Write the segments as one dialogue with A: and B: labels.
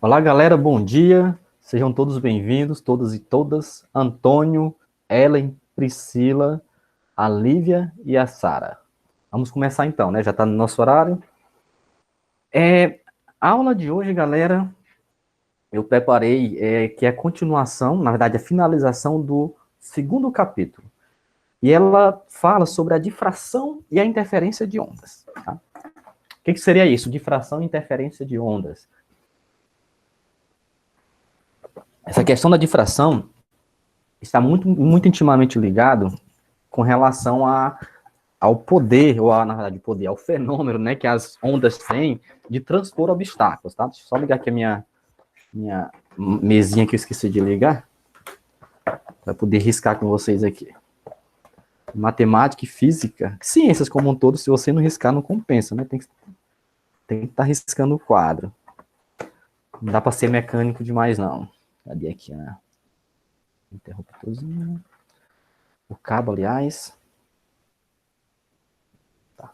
A: Olá, galera, bom dia. Sejam todos bem-vindos, todas e todas. Antônio, Ellen, Priscila, a Lívia e a Sara. Vamos começar então, né? Já está no nosso horário. A aula de hoje, galera, eu preparei que é a continuação, na verdade, a finalização do segundo capítulo. E ela fala sobre a difração e a interferência de ondas. Tá? O que seria isso? Difração e interferência de ondas. Essa questão da difração está muito intimamente ligado com relação ao poder, na verdade, poder, ao fenômeno, né, que as ondas têm de transpor obstáculos, tá? Deixa eu só ligar aqui a minha mesinha que eu esqueci de ligar, para poder riscar com vocês aqui. Matemática e física, ciências como um todo, se você não riscar, não compensa, né? Tem que estar riscando o quadro. Não dá para ser mecânico demais, não. Cadê aqui a interruptorzinho? O cabo, aliás. Tá.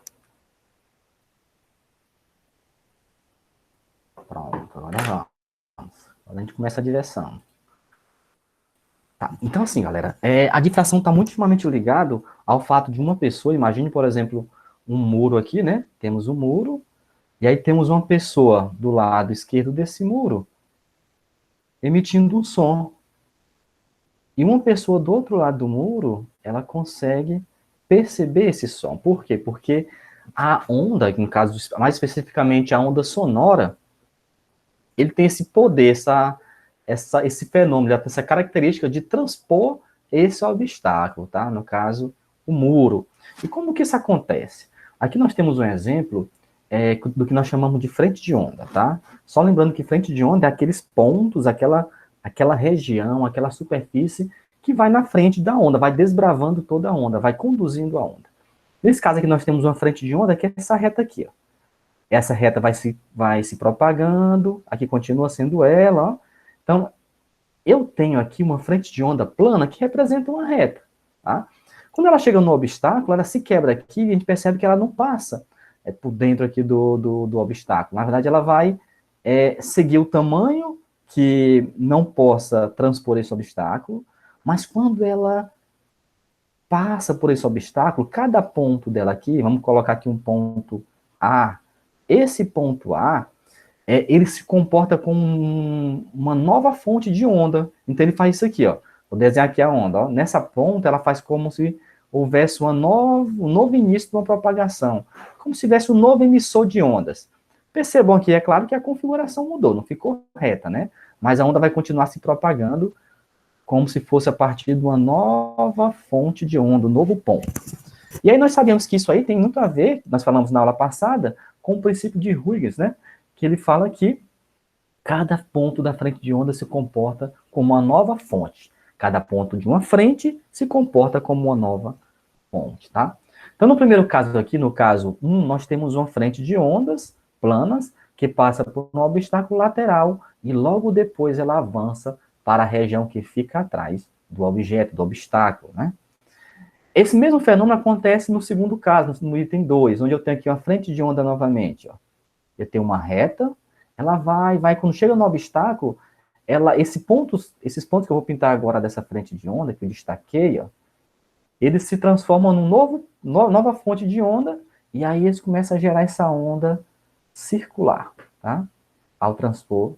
A: Pronto, agora vamos. Agora a gente começa a direção. Tá. Então, assim, galera, a difração está muito intimamente ligado ao fato de uma pessoa, imagine, por exemplo, um muro aqui, né? Temos um muro, e aí temos uma pessoa do lado esquerdo desse muro, emitindo um som. E uma pessoa do outro lado do muro, ela consegue perceber esse som. Por quê? Porque a onda, no caso, mais especificamente a onda sonora, ele tem esse poder, esse fenômeno, essa característica de transpor esse obstáculo, tá? No caso, o muro. E como que isso acontece? Aqui nós temos um exemplo do que nós chamamos de frente de onda, tá? Só lembrando que frente de onda é aqueles pontos, aquela região, aquela superfície que vai na frente da onda, vai desbravando toda a onda, vai conduzindo a onda. Nesse caso aqui nós temos uma frente de onda que é essa reta aqui, ó. Essa reta vai se propagando, aqui continua sendo ela, ó. Então, eu tenho aqui uma frente de onda plana que representa uma reta, tá? Quando ela chega no obstáculo, ela se quebra aqui e a gente percebe que ela não passa por dentro aqui do obstáculo. Na verdade, ela vai seguir o tamanho que não possa transpor esse obstáculo, mas quando ela passa por esse obstáculo, cada ponto dela aqui, vamos colocar aqui um ponto A, esse ponto A, ele se comporta como uma nova fonte de onda. Então ele faz isso aqui, ó. Vou desenhar aqui a onda, ó. Nessa ponta ela faz como se houvesse um novo início de uma propagação, como se tivesse um novo emissor de ondas. Percebam aqui, é claro que a configuração mudou, não ficou reta, né? Mas a onda vai continuar se propagando como se fosse a partir de uma nova fonte de onda, um novo ponto. E aí nós sabemos que isso aí tem muito a ver, nós falamos na aula passada, com o princípio de Huygens, né? Que ele fala que cada ponto da frente de onda se comporta como uma nova fonte. Cada ponto de uma frente se comporta como uma nova fonte, tá? Então, no primeiro caso aqui, no caso 1, nós temos uma frente de ondas planas que passa por um obstáculo lateral e logo depois ela avança para a região que fica atrás do objeto, do obstáculo, né? Esse mesmo fenômeno acontece no segundo caso, no item 2, onde eu tenho aqui uma frente de onda novamente, ó. Eu tenho uma reta, ela vai, quando chega no obstáculo, esses pontos que eu vou pintar agora dessa frente de onda, que eu destaquei, ó, eles se transformam nova fonte de onda, e aí eles começam a gerar essa onda circular, tá? Ao transpor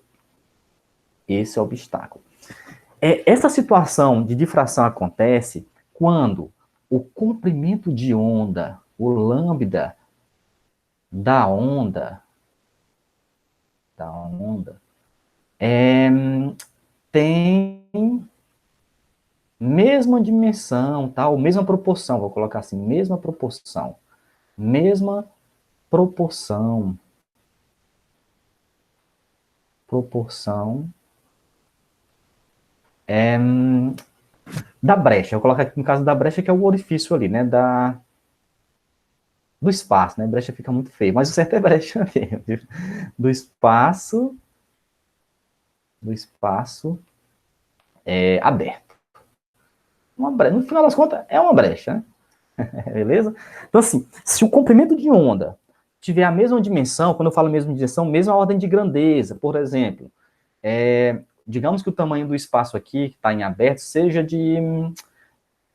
A: esse obstáculo. Essa situação de difração acontece quando o comprimento de onda, o lambda da onda, tem mesma dimensão, tá? Ou mesma proporção, vou colocar assim, mesma proporção, da brecha. Eu vou colocar aqui no caso da brecha, que é o orifício ali, né? Do espaço, né? Brecha fica muito feio, mas o certo é brecha mesmo. Do espaço aberto. No final das contas, é uma brecha, né? Beleza? Então, assim, se o comprimento de onda tiver a mesma dimensão, quando eu falo mesma dimensão, mesma ordem de grandeza, por exemplo, digamos que o tamanho do espaço aqui, que está em aberto, seja de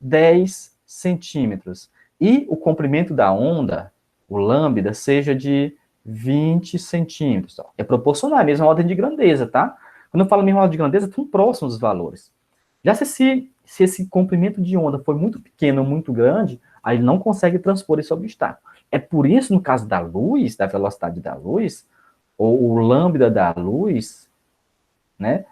A: 10 centímetros, e o comprimento da onda, o lambda, seja de 20 centímetros. É proporcional, é a mesma ordem de grandeza, tá? Quando eu falo mesma ordem de grandeza, estão próximos os valores. Já se esse comprimento de onda for muito pequeno ou muito grande, aí ele não consegue transpor esse obstáculo. É por isso, no caso da luz, da velocidade da luz, ou o lambda da luz, né?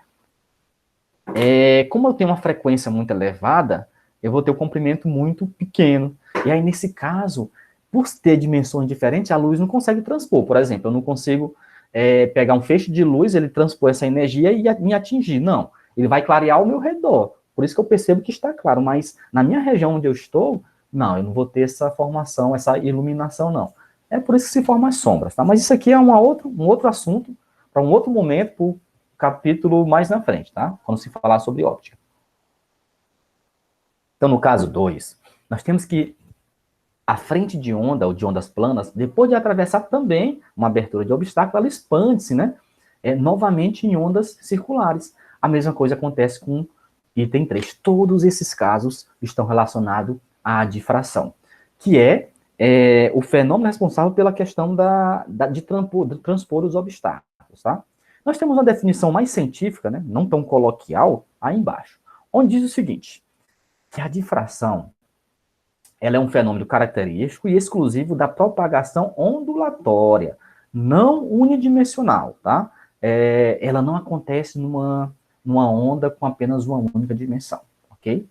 A: Como eu tenho uma frequência muito elevada, eu vou ter um comprimento muito pequeno. E aí, nesse caso, por ter dimensões diferentes, a luz não consegue transpor. Por exemplo, eu não consigo pegar um feixe de luz, ele transpor essa energia e me atingir. Não, ele vai clarear ao meu redor. Por isso que eu percebo que está claro. Mas na minha região onde eu estou, não, eu não vou ter essa formação, essa iluminação, não. É por isso que se formam as sombras, tá? Mas isso aqui é um outro assunto, para um outro momento, capítulo mais na frente, tá? Quando se falar sobre óptica. Então, no caso 2, nós temos que a frente de onda, ou de ondas planas, depois de atravessar também uma abertura de obstáculo, ela expande-se, né? Novamente em ondas circulares. A mesma coisa acontece com item 3. Todos esses casos estão relacionados à difração, que é o fenômeno responsável pela questão de transpor os obstáculos, tá? Nós temos uma definição mais científica, né, não tão coloquial, aí embaixo, onde diz o seguinte, que a difração ela é um fenômeno característico e exclusivo da propagação ondulatória, não unidimensional, tá? Ela não acontece numa onda com apenas uma única dimensão, ok?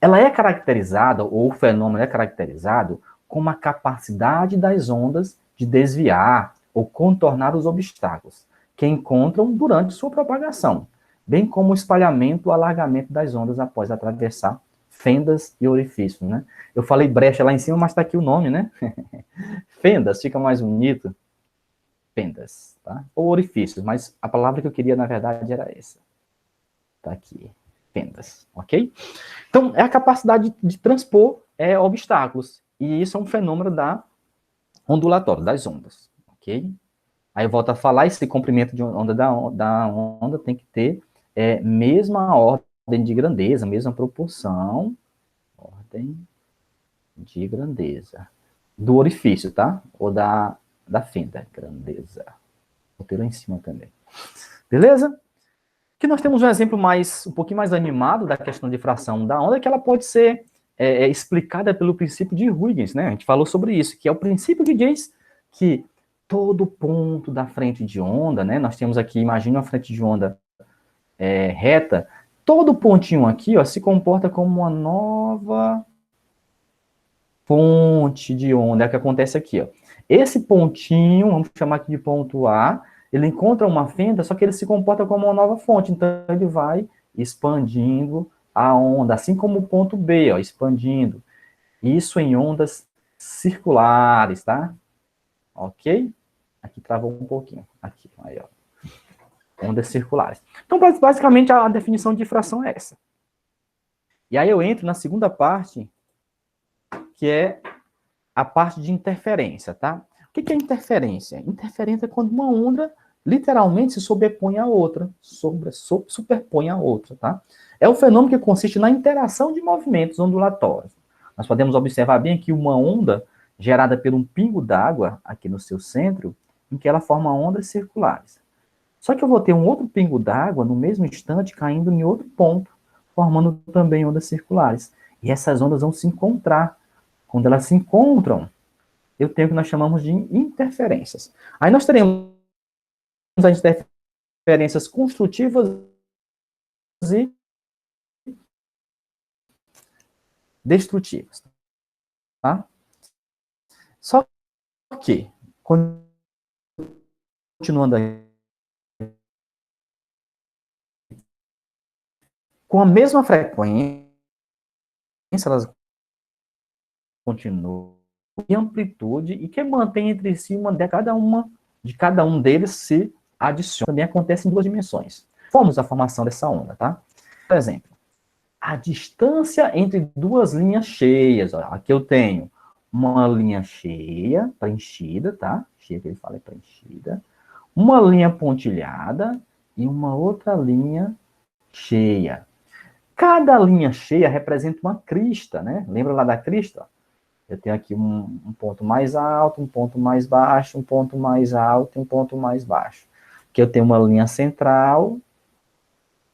A: Ela é caracterizada, ou o fenômeno é caracterizado, como a capacidade das ondas de desviar ou contornar os obstáculos que encontram durante sua propagação, bem como o espalhamento ou alargamento das ondas após atravessar fendas e orifícios, né? Eu falei brecha lá em cima, mas está aqui o nome, né? Fendas, fica mais bonito. Fendas, tá? Ou orifícios, mas a palavra que eu queria, na verdade, era essa. Tá aqui, fendas, ok? Então, é a capacidade de transpor obstáculos, e isso é um fenômeno ondulatório, das ondas, ok? Aí eu volto a falar, esse comprimento de onda da onda tem que ter mesma ordem de grandeza, mesma proporção, ordem de grandeza, do orifício, tá? Ou da fenda, grandeza. Vou ter lá em cima também. Beleza? Aqui nós temos um exemplo um pouquinho mais animado da questão de fração da onda, que ela pode ser explicada pelo princípio de Huygens, né? A gente falou sobre isso, que é o princípio que diz que todo ponto da frente de onda, né? Nós temos aqui, imagina uma frente de onda reta, todo pontinho aqui, ó, se comporta como uma nova fonte de onda, é o que acontece aqui, ó. Esse pontinho, vamos chamar aqui de ponto A, ele encontra uma fenda, só que ele se comporta como uma nova fonte, então ele vai expandindo a onda, assim como o ponto B, ó, expandindo. Isso em ondas circulares, tá? Ok? Aqui travou um pouquinho. Aqui, aí, ó. Ondas circulares. Então, basicamente, a definição de difração é essa. E aí eu entro na segunda parte, que é a parte de interferência, tá? O que é interferência? Interferência é quando uma onda literalmente se sobrepõe à outra, superpõe à outra, tá? É o fenômeno que consiste na interação de movimentos ondulatórios. Nós podemos observar bem aqui uma onda gerada por um pingo d'água aqui no seu centro, em que ela forma ondas circulares. Só que eu vou ter um outro pingo d'água no mesmo instante caindo em outro ponto, formando também ondas circulares. E essas ondas vão se encontrar. Quando elas se encontram, eu tenho o que nós chamamos de interferências. Aí nós teremos as interferências construtivas e destrutivas. Tá? Só que, continuando aí, com a mesma frequência, elas continuam em amplitude e que mantém entre si de cada um deles se adiciona. Também acontece em duas dimensões. Formos a formação dessa onda, tá? Por exemplo, a distância entre duas linhas cheias. Ó, aqui eu tenho uma linha cheia, preenchida, tá? Cheia que ele fala é preenchida. Uma linha pontilhada e uma outra linha cheia. Cada linha cheia representa uma crista, né? Lembra lá da crista? Eu tenho aqui um ponto mais alto, um ponto mais baixo, um ponto mais alto e um ponto mais baixo. Aqui eu tenho uma linha central,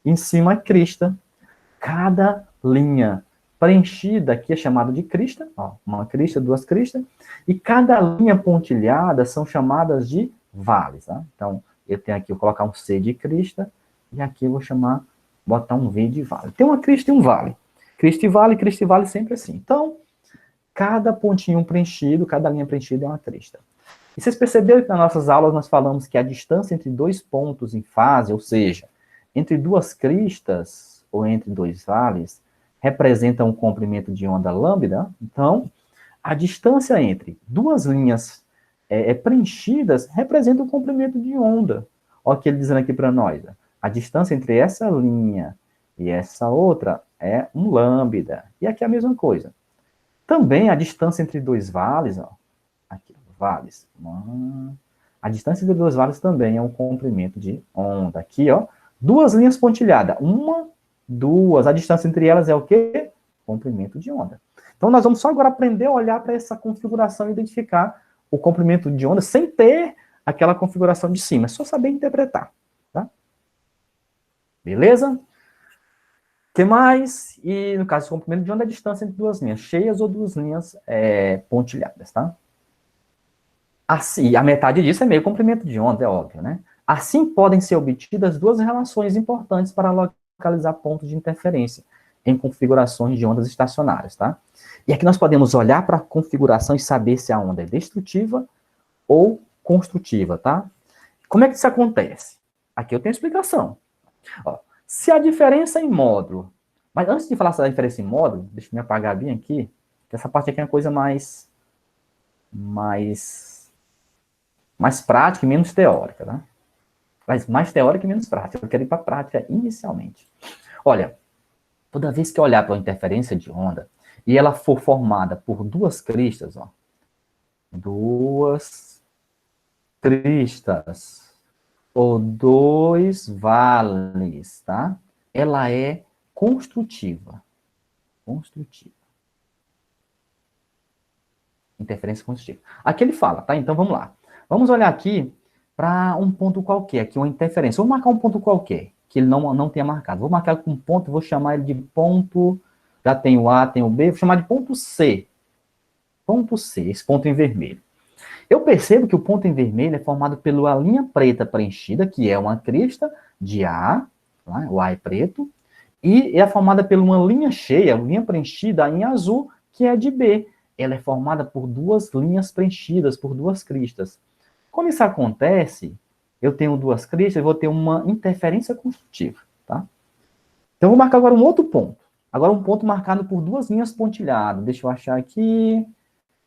A: em cima a crista. Cada linha preenchida aqui é chamada de crista, ó, uma crista, duas cristas, e cada linha pontilhada são chamadas de vales, tá? Então, eu tenho aqui, eu vou colocar um C de crista, e aqui eu vou chamar, botar um V de vale. Tem uma crista e um vale. Crista e vale sempre assim. Então, cada pontinho preenchido, cada linha preenchida é uma crista. E vocês perceberam que nas nossas aulas nós falamos que a distância entre dois pontos em fase, ou seja, entre duas cristas ou entre dois vales, representa um comprimento de onda lambda. Então, a distância entre duas linhas preenchidas representa um comprimento de onda. Olha o que ele dizendo aqui para nós. A distância entre essa linha e essa outra é um lambda. E aqui é a mesma coisa. Também a distância entre dois vales, ó, aqui, vales. A distância entre dois vales também é um comprimento de onda. Aqui, ó, duas linhas pontilhadas. Uma, duas. A distância entre elas é o quê? Comprimento de onda. Então, nós vamos só agora aprender a olhar para essa configuração e identificar o comprimento de onda sem ter aquela configuração de cima. É só saber interpretar. Tá? Beleza? O que mais? E, no caso, o comprimento de onda é a distância entre duas linhas cheias ou duas linhas pontilhadas, tá? Assim, a metade disso é meio comprimento de onda, é óbvio, né? Assim, podem ser obtidas duas relações importantes para localizar pontos de interferência em configurações de ondas estacionárias, tá? E aqui nós podemos olhar para a configuração e saber se a onda é destrutiva ou construtiva, tá? Como é que isso acontece? Aqui eu tenho explicação. Ó, se a diferença em módulo... Mas antes de falar da diferença em módulo, deixa eu me apagar bem aqui, que essa parte aqui é uma coisa mais prática e menos teórica, tá? Mas mais teórica e menos prática. Eu quero ir para a prática inicialmente. Olha, toda vez que eu olhar para uma interferência de onda e ela for formada por duas cristas, ó, duas cristas ou dois vales, tá? Ela é construtiva. Construtiva. Interferência construtiva. Aqui ele fala, tá? Então vamos lá. Vamos olhar aqui para um ponto qualquer, aqui uma interferência. Vou marcar um ponto qualquer, que ele não tenha marcado. Vou marcar com um ponto, vou chamar ele de ponto, já tem o A, tem o B, vou chamar de ponto C. Ponto C, esse ponto em vermelho. Eu percebo que o ponto em vermelho é formado pela linha preta preenchida, que é uma crista de A, tá? O A é preto, e é formada por uma linha cheia, linha preenchida em azul, que é de B. Ela é formada por duas linhas preenchidas, por duas cristas. Quando isso acontece, eu tenho duas cristas, eu vou ter uma interferência construtiva, tá? Então, eu vou marcar agora um outro ponto. Agora, um ponto marcado por duas linhas pontilhadas. Deixa eu achar aqui.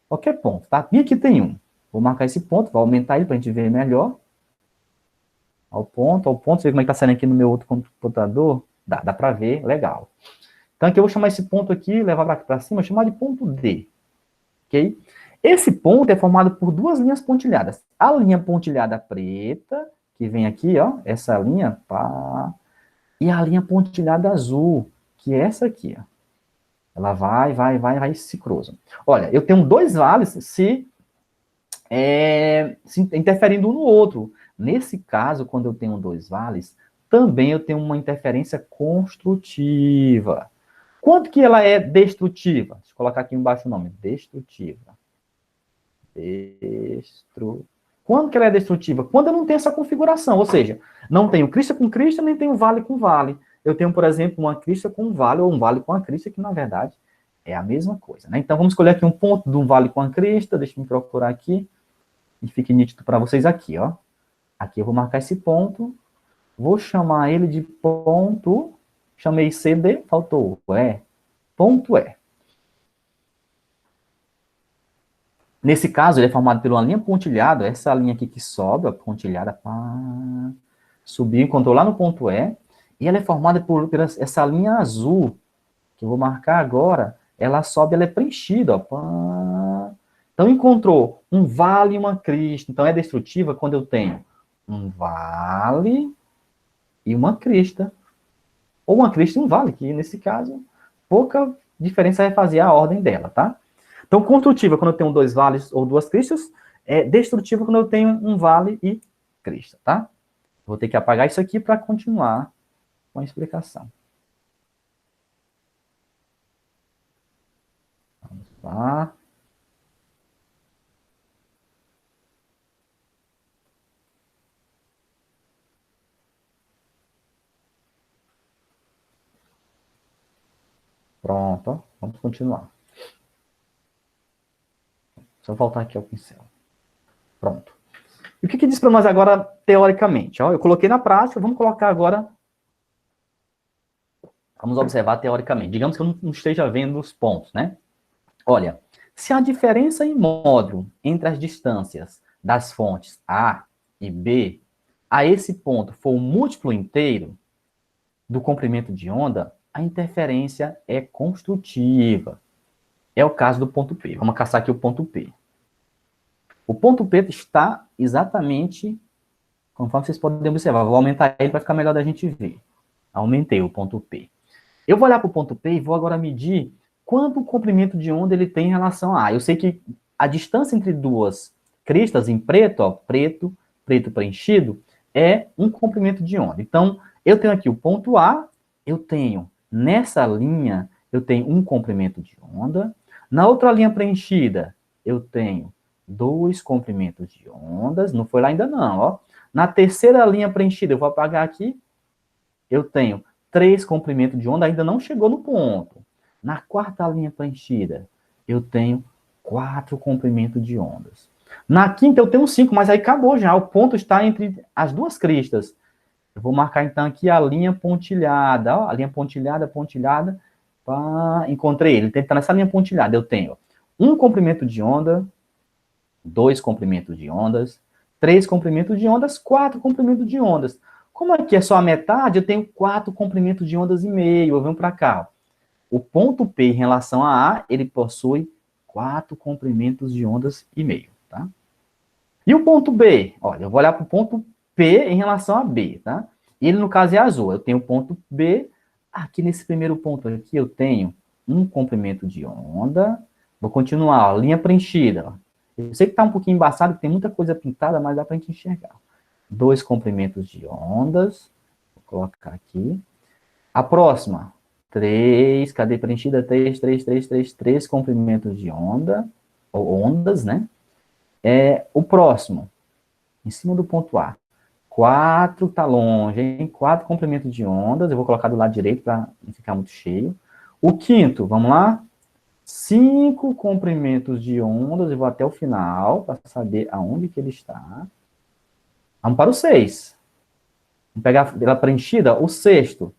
A: Qualquer ponto, tá? E aqui tem um. Vou marcar esse ponto, vou aumentar ele para a gente ver melhor. Ao ponto, você vê como é que está saindo aqui no meu outro computador? Dá para ver, legal. Então, aqui eu vou chamar esse ponto aqui, levar para cima, chamar de ponto D. Ok? Esse ponto é formado por duas linhas pontilhadas. A linha pontilhada preta, que vem aqui, ó, essa linha, pá, e a linha pontilhada azul, que é essa aqui, ó. Ela vai e se cruza. Olha, eu tenho dois vales se interferindo um no outro. Nesse caso, quando eu tenho dois vales, também eu tenho uma interferência construtiva. Quanto que ela é destrutiva? Deixa eu colocar aqui embaixo o nome. Destrutiva. Quando que ela é destrutiva? Quando eu não tenho essa configuração, ou seja, não tenho crista com crista, nem tenho vale com vale. Eu tenho, por exemplo, uma crista com um vale, ou um vale com a crista, que na verdade é a mesma coisa, né? Então, vamos escolher aqui um ponto de um vale com a crista, deixa eu me procurar aqui, e fique nítido para vocês aqui, ó. Aqui eu vou marcar esse ponto, vou chamar ele de ponto, chamei CD, faltou E, ponto E. Nesse caso, ele é formado por uma linha pontilhada, essa linha aqui que sobe, a pontilhada, pá, subiu, encontrou lá no ponto E, E ela é formada por essa linha azul, que eu vou marcar agora, ela sobe, ela é preenchida, ó. Pá. Então, encontrou um vale e uma crista. Então, é destrutiva quando eu tenho um vale e uma crista. Ou uma crista e um vale, que nesse caso, pouca diferença vai fazer a ordem dela, tá? Então, construtiva quando eu tenho dois vales ou duas cristas, é destrutiva quando eu tenho um vale e crista, tá? Vou ter que apagar isso aqui para continuar com a explicação. Vamos lá. Pronto, ó. Vamos continuar. Só voltar aqui ao pincel. Pronto. E o que diz para nós agora, teoricamente? Ó, eu coloquei na prática, vamos colocar agora. Vamos observar teoricamente. Digamos que eu não esteja vendo os pontos, né? Olha, se a diferença em módulo entre as distâncias das fontes A e B a esse ponto for um múltiplo inteiro do comprimento de onda, a interferência é construtiva. É o caso do ponto P. Vamos caçar aqui o ponto P. O ponto P está exatamente conforme vocês podem observar. Vou aumentar ele para ficar melhor da gente ver. Aumentei o ponto P. Eu vou olhar para o ponto P e vou agora medir quanto o comprimento de onda ele tem em relação a A. Eu sei que a distância entre duas cristas em preto, ó, preto, preto preenchido, é um comprimento de onda. Então, eu tenho aqui o ponto A, eu tenho nessa linha, eu tenho um comprimento de onda. Na outra linha preenchida, eu tenho dois comprimentos de ondas. Não foi lá ainda não, ó. Na terceira linha preenchida, eu vou apagar aqui, eu tenho 3 comprimentos de onda, ainda não chegou no ponto. Na quarta linha preenchida, eu tenho 4 comprimentos de ondas. Na quinta, eu tenho 5, mas aí acabou já. O ponto está entre as duas cristas. Eu vou marcar, então, aqui a linha pontilhada. Ó, a linha pontilhada, pontilhada. Pá, encontrei ele. Ele está nessa linha pontilhada. Eu tenho 1 comprimento de onda, 2 comprimentos de ondas, 3 comprimentos de ondas, 4 comprimentos de ondas. Como aqui é só a metade, eu tenho 4 comprimentos de ondas e meio. Eu venho para cá. O ponto P em relação a A, ele possui 4 comprimentos de ondas e meio, tá? E o ponto B? Olha, eu vou olhar para o ponto P em relação a B, tá? Ele, no caso, é azul. Eu tenho o ponto B. Aqui nesse primeiro ponto aqui, eu tenho um comprimento de onda. Vou continuar, ó, linha preenchida. Ó. Eu sei que está um pouquinho embaçado, tem muita coisa pintada, mas dá para a gente enxergar. 2 comprimentos de ondas. Vou colocar aqui. A próxima, 3, cadê preenchida? 3 comprimentos de onda, ou ondas, né? O próximo, em cima do ponto A, 4, tá longe, hein? 4 comprimentos de ondas, eu vou colocar do lado direito para não ficar muito cheio. O quinto, vamos lá? 5 comprimentos de ondas, eu vou até o final, para saber aonde que ele está. Vamos para o 6. Vamos pegar ela preenchida, o sexto.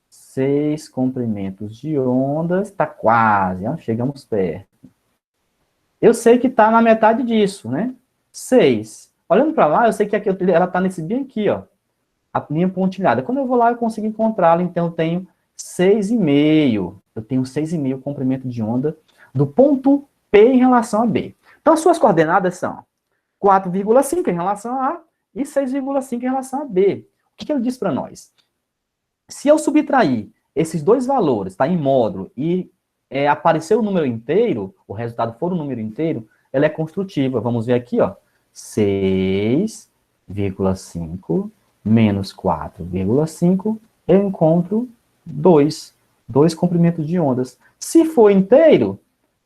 A: 6 comprimentos de ondas, está quase, ó, chegamos perto. Eu sei que está na metade disso, né? 6. Olhando para lá, eu sei que aqui, ela está nesse bem aqui, ó, a linha pontilhada. Quando eu vou lá, eu consigo encontrá-la, então eu tenho 6,5. Eu tenho 6,5 comprimento de onda do ponto P em relação a B. Então, as suas coordenadas são 4,5 em relação a A e 6,5 em relação a B. O que ele diz para nós? Se eu subtrair esses dois valores, tá, em módulo, e aparecer o número inteiro, o resultado for o número inteiro, ela é construtiva. Vamos ver aqui, ó, 6,5 menos 4,5, eu encontro 2 comprimentos de ondas. Se for inteiro,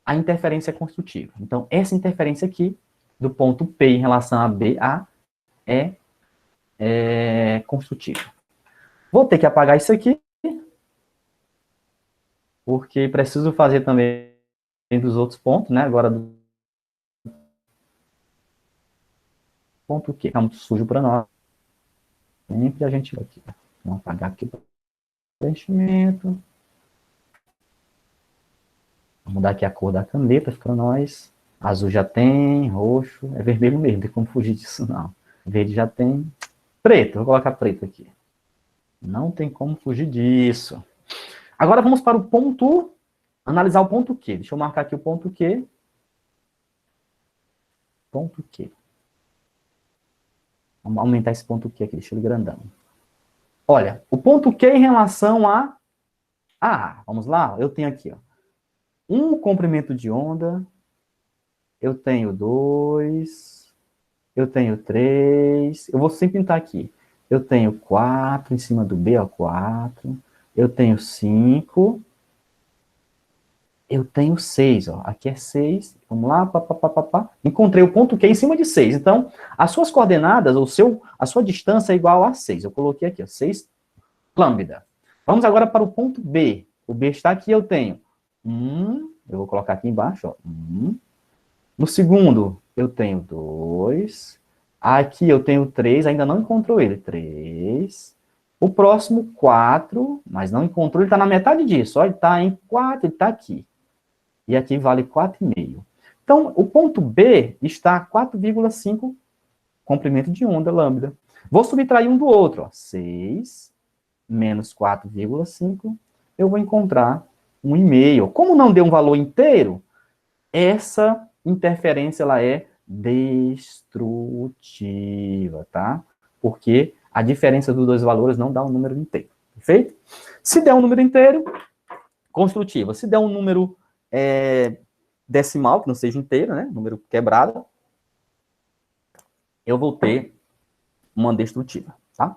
A: a interferência é construtiva. Então, essa interferência aqui, do ponto P em relação a B, A, é construtiva. Vou ter que apagar isso aqui, porque preciso fazer também dos outros pontos, né? Agora do ponto Q, tá muito sujo para nós. Sempre a gente vai aqui. Vamos apagar aqui o preenchimento. Vou mudar aqui a cor da caneta para nós. Azul já tem, roxo, é vermelho mesmo, não tem como fugir disso não. Verde já tem. Preto, vou colocar preto aqui. Não tem como fugir disso. Agora vamos para o ponto, analisar o ponto Q. Deixa eu marcar aqui o ponto Q. Ponto Q. Vamos aumentar esse ponto Q aqui, deixa ele grandão. Olha, o ponto Q em relação a... vamos lá, eu tenho aqui, ó, um comprimento de onda, eu tenho 2, eu tenho 3, eu vou sempre pintar aqui. Eu tenho 4 em cima do B, ó, 4. Eu tenho 5. Eu tenho 6, ó. Aqui é 6. Vamos lá, pá. Encontrei o ponto Q em cima de 6. Então, as suas coordenadas, a sua distância é igual a 6. Eu coloquei aqui, ó, 6 lambda. Vamos agora para o ponto B. O B está aqui, eu tenho 1. Eu vou colocar aqui embaixo, ó, 1. No segundo, eu tenho 2. Aqui eu tenho 3, ainda não encontrou ele. 3. O próximo, 4, mas não encontrou, ele está na metade disso. Ó, ele está em 4, ele está aqui. E aqui vale 4,5. Então, o ponto B está a 4,5 comprimento de onda lambda. Vou subtrair um do outro. Ó, 6 menos 4,5, eu vou encontrar 1,5. Como não deu um valor inteiro, essa interferência ela é destrutiva, tá? Porque a diferença dos dois valores não dá um número inteiro, perfeito? Se der um número inteiro, construtiva. Se der um número decimal, que não seja inteiro, né? Número quebrado, eu vou ter uma destrutiva, tá?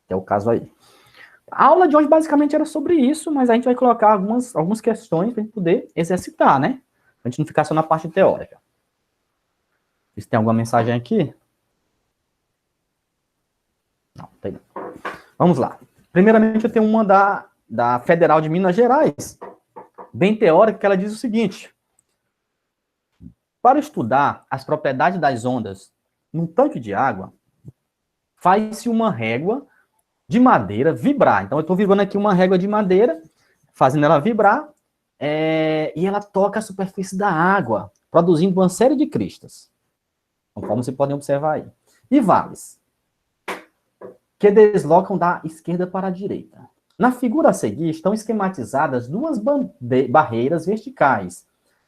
A: Que é o caso aí. A aula de hoje basicamente era sobre isso, mas a gente vai colocar algumas questões para a gente poder exercitar, né? Para a gente não ficar só na parte teórica. Se tem alguma mensagem aqui? Não, tem não. Vamos lá. Primeiramente, eu tenho uma da Federal de Minas Gerais, bem teórica, que ela diz o seguinte: para estudar as propriedades das ondas num tanque de água, faz-se uma régua de madeira vibrar. Então, eu estou vibrando aqui uma régua de madeira, fazendo ela vibrar, e ela toca a superfície da água, produzindo uma série de cristas, conforme vocês podem observar aí. E vales, que deslocam da esquerda para a direita. Na figura a seguir, estão esquematizadas duas barreiras verticais,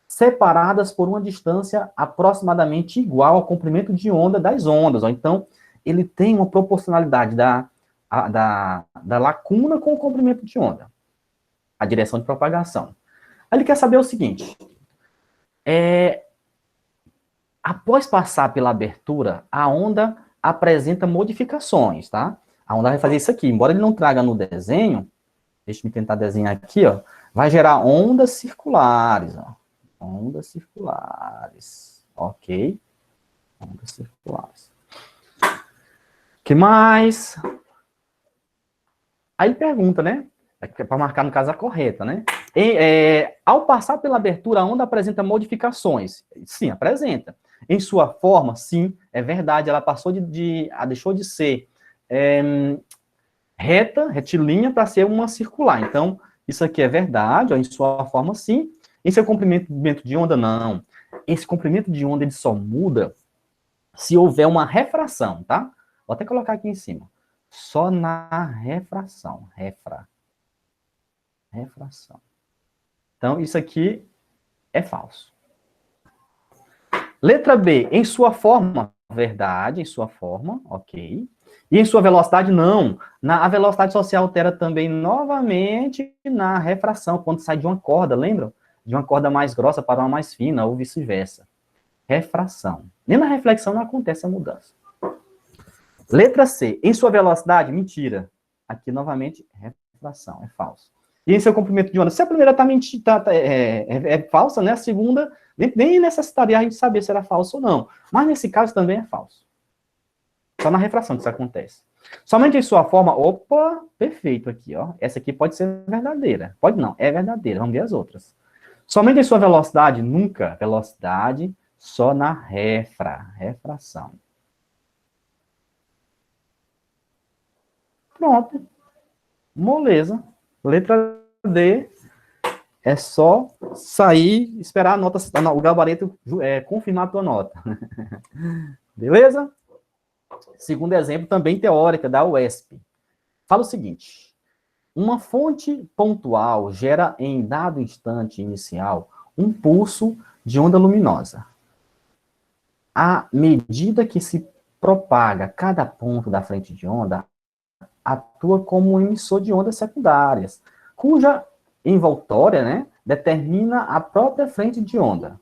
A: separadas por uma distância aproximadamente igual ao comprimento de onda das ondas. Ó. Então, ele tem uma proporcionalidade da lacuna com o comprimento de onda, a direção de propagação. Aí ele quer saber o seguinte: após passar pela abertura, a onda apresenta modificações, tá? A onda vai fazer isso aqui, embora ele não traga no desenho, deixa eu tentar desenhar aqui, ó, vai gerar ondas circulares, ó. Ondas circulares, ok? Ondas circulares. O que mais? Aí ele pergunta, né? Para marcar, no caso, a correta, né? Ao passar pela abertura, a onda apresenta modificações. Sim, apresenta. Em sua forma, sim, é verdade, ela passou deixou de ser retilínea, para ser uma circular. Então, isso aqui é verdade, ó, em sua forma, sim. Em seu comprimento de onda, não. Esse comprimento de onda, ele só muda se houver uma refração, tá? Vou até colocar aqui em cima. Só na refração. Refração. Então, isso aqui é falso. Letra B, em sua forma, verdade, em sua forma, ok. E em sua velocidade, não. A velocidade só se altera também novamente na refração, quando sai de uma corda, lembram? De uma corda mais grossa para uma mais fina, ou vice-versa. Refração. Nem na reflexão não acontece a mudança. Letra C, em sua velocidade, mentira. Aqui, novamente, refração, é falso. E em seu comprimento de onda, se a primeira é falsa, né? A segunda, nem necessitaria a gente saber se era falso ou não. Mas nesse caso também é falso. Só na refração que isso acontece. Somente em sua forma, opa, perfeito aqui, ó. Essa aqui pode ser verdadeira. Pode não, é verdadeira. Vamos ver as outras. Somente em sua velocidade, nunca. Velocidade, só na refração. Pronto. Moleza. Letra D, é só sair, esperar a nota, o gabarito confirmar a tua nota. Beleza? Segundo exemplo, também teórica, da UESP. Fala o seguinte: uma fonte pontual gera em dado instante inicial um pulso de onda luminosa. À medida que se propaga cada ponto da frente de onda, atua como um emissor de ondas secundárias, cuja envoltória, né, determina a própria frente de onda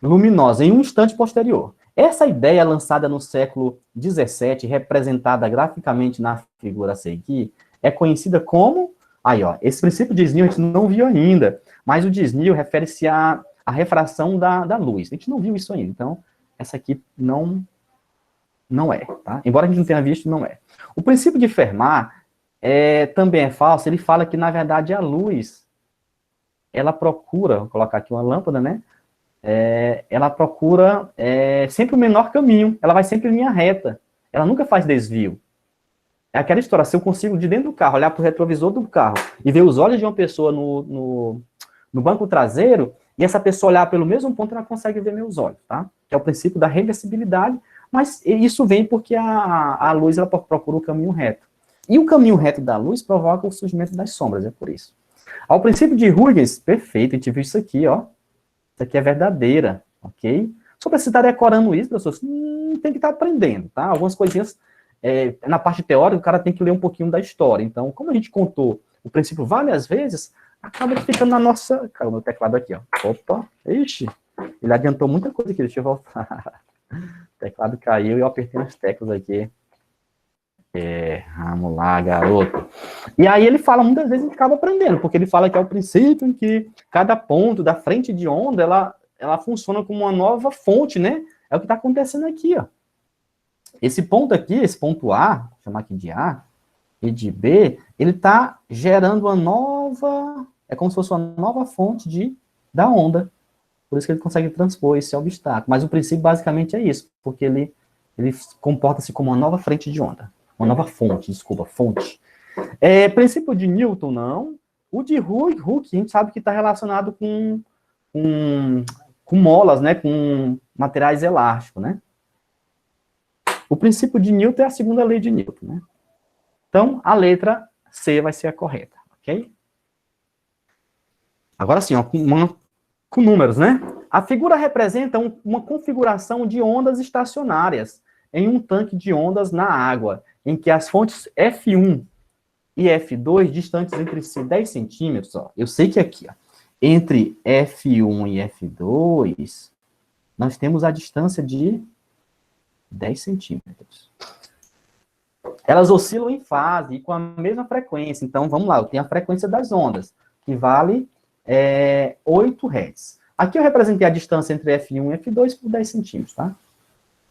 A: luminosa em um instante posterior. Essa ideia, lançada no século XVII, representada graficamente na figura a seguir, é conhecida como... Aí, ó, esse princípio de Snell a gente não viu ainda, mas o de Snell refere-se à refração da luz. A gente não viu isso ainda, então essa aqui não é, tá? Embora a gente não tenha visto, não é. O princípio de Fermat também é falso. Ele fala que, na verdade, a luz, ela procura, vou colocar aqui uma lâmpada, né? Ela procura sempre o menor caminho, ela vai sempre em linha reta, ela nunca faz desvio. É aquela história, se eu consigo, de dentro do carro, olhar para o retrovisor do carro e ver os olhos de uma pessoa no banco traseiro, e essa pessoa olhar pelo mesmo ponto, ela consegue ver meus olhos, tá? Que é o princípio da reversibilidade, mas isso vem porque a luz, ela procura o caminho reto. E o caminho reto da luz provoca o surgimento das sombras, é por isso. Ao princípio de Huygens, perfeito, a gente viu isso aqui, ó. Isso aqui é verdadeira, ok? Só para você estar decorando isso, pessoas, tem que estar aprendendo, tá? Algumas coisinhas, na parte teórica, o cara tem que ler um pouquinho da história. Então, como a gente contou o princípio várias vezes, acaba ficando na nossa... Caiu o meu teclado aqui, ó. Opa, ixi, ele adiantou muita coisa aqui, deixa eu voltar. O teclado caiu e eu apertei as teclas aqui. Vamos lá, garoto. E aí ele fala, muitas vezes a gente acaba aprendendo, porque ele fala que é o princípio em que cada ponto da frente de onda, ela funciona como uma nova fonte, né? É o que está acontecendo aqui, ó. Esse ponto aqui, esse ponto A, vou chamar aqui de A, e de B, ele está gerando uma nova, é como se fosse uma nova fonte da onda. Por isso que ele consegue transpor esse obstáculo. Mas o princípio basicamente é isso, porque ele comporta-se como uma nova frente de onda. Uma nova fonte, desculpa, fonte. Princípio de Newton, não. O de Hooke, a gente sabe que está relacionado com molas, né? Com materiais elásticos, né? O princípio de Newton é a segunda lei de Newton, né? Então, a letra C vai ser a correta, ok? Agora sim, ó, com números, né? A figura representa uma configuração de ondas estacionárias em um tanque de ondas na água, em que as fontes F1 e F2, distantes entre si 10 centímetros, ó, eu sei que aqui, ó, entre F1 e F2, nós temos a distância de 10 centímetros. Elas oscilam em fase e com a mesma frequência. Então, vamos lá, eu tenho a frequência das ondas, que vale 8 Hz. Aqui eu representei a distância entre F1 e F2 por 10 centímetros, tá? O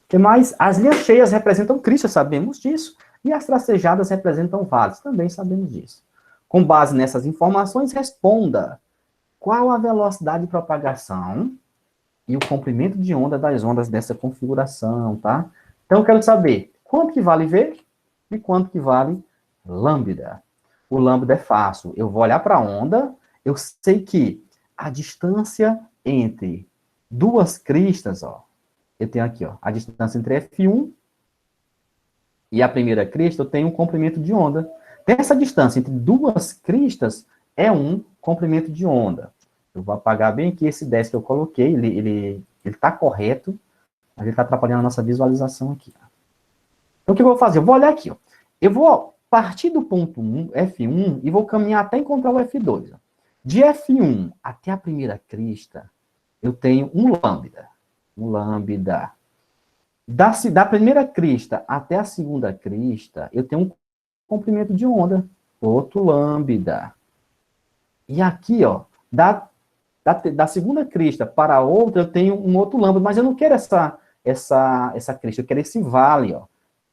A: que mais? As linhas cheias representam cristas, sabemos disso, e as tracejadas representam vales, também sabemos disso. Com base nessas informações, responda qual a velocidade de propagação e o comprimento de onda das ondas dessa configuração, tá? Então, eu quero saber quanto que vale V e quanto que vale lambda. O lambda é fácil. Eu vou olhar para a onda, eu sei que a distância entre duas cristas, ó, eu tenho aqui, ó, a distância entre F1 e a primeira crista, eu tenho um comprimento de onda. Essa distância entre duas cristas é um comprimento de onda. Eu vou apagar bem aqui esse 10 que eu coloquei, ele está correto, mas ele está atrapalhando a nossa visualização aqui. Então, o que eu vou fazer? Eu vou olhar aqui, ó. Eu vou partir do ponto F1 e vou caminhar até encontrar o F2. Ó. De F1 até a primeira crista, eu tenho um lambda. Um lambda. Da primeira crista até a segunda crista, eu tenho um comprimento de onda. Outro lambda. E aqui, ó, da segunda crista para a outra, eu tenho um outro lambda, mas eu não quero essa crista, eu quero esse vale, ó.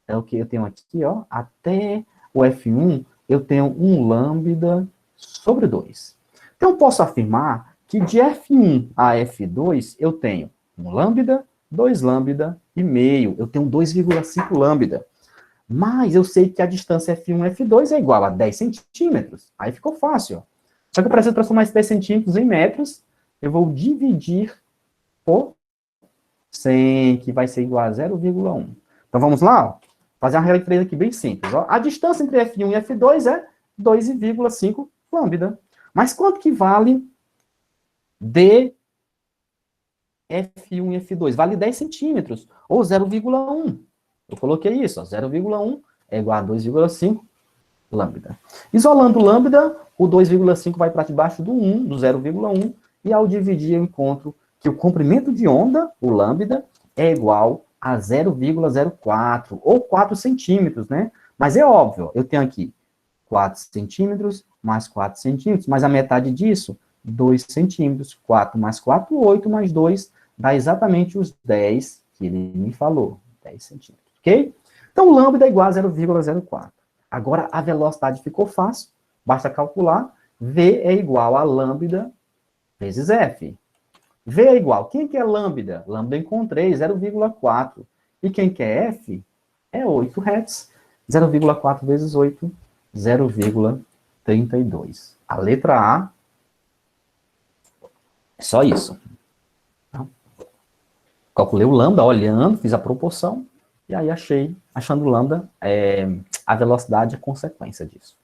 A: Então, o que eu tenho aqui, ó, até o F1, eu tenho um lambda sobre 2. Então, eu posso afirmar que de F1 a F2, eu tenho um lambda, 2 lambda e meio. Eu tenho 2,5 lambda. Mas eu sei que a distância F1 e F2 é igual a 10 centímetros. Aí ficou fácil, ó. Só que eu preciso transformar esses 10 centímetros em metros. Eu vou dividir por 100, que vai ser igual a 0,1. Então, vamos lá, ó. Fazer uma regra de 3 aqui bem simples. Ó. A distância entre F1 e F2 é 2,5 lambda. Mas quanto que vale de F1 e F2? Vale 10 centímetros, ou 0,1. Eu coloquei isso, 0,1 é igual a 2,5 lambda. Isolando lambda, o 2,5 vai para debaixo do 1, do 0,1, e ao dividir eu encontro que o comprimento de onda, o lambda, é igual a 0,04, ou 4 centímetros, né? Mas é óbvio, eu tenho aqui 4 centímetros, mais 4 centímetros, mas a metade disso, 2 centímetros, 4 mais 4, 8 mais 2, dá exatamente os 10 que ele me falou, 10 centímetros, ok? Então, o lambda é igual a 0,04. Agora, a velocidade ficou fácil, basta calcular, V é igual a lambda vezes F. V é igual, quem que é lambda? Lambda encontrei, 0,4. E quem que é F? É 8 Hz. 0,4 vezes 8, 0,32. A letra A é só isso. Calculei o lambda olhando, fiz a proporção, e aí achando o lambda, a velocidade é consequência disso.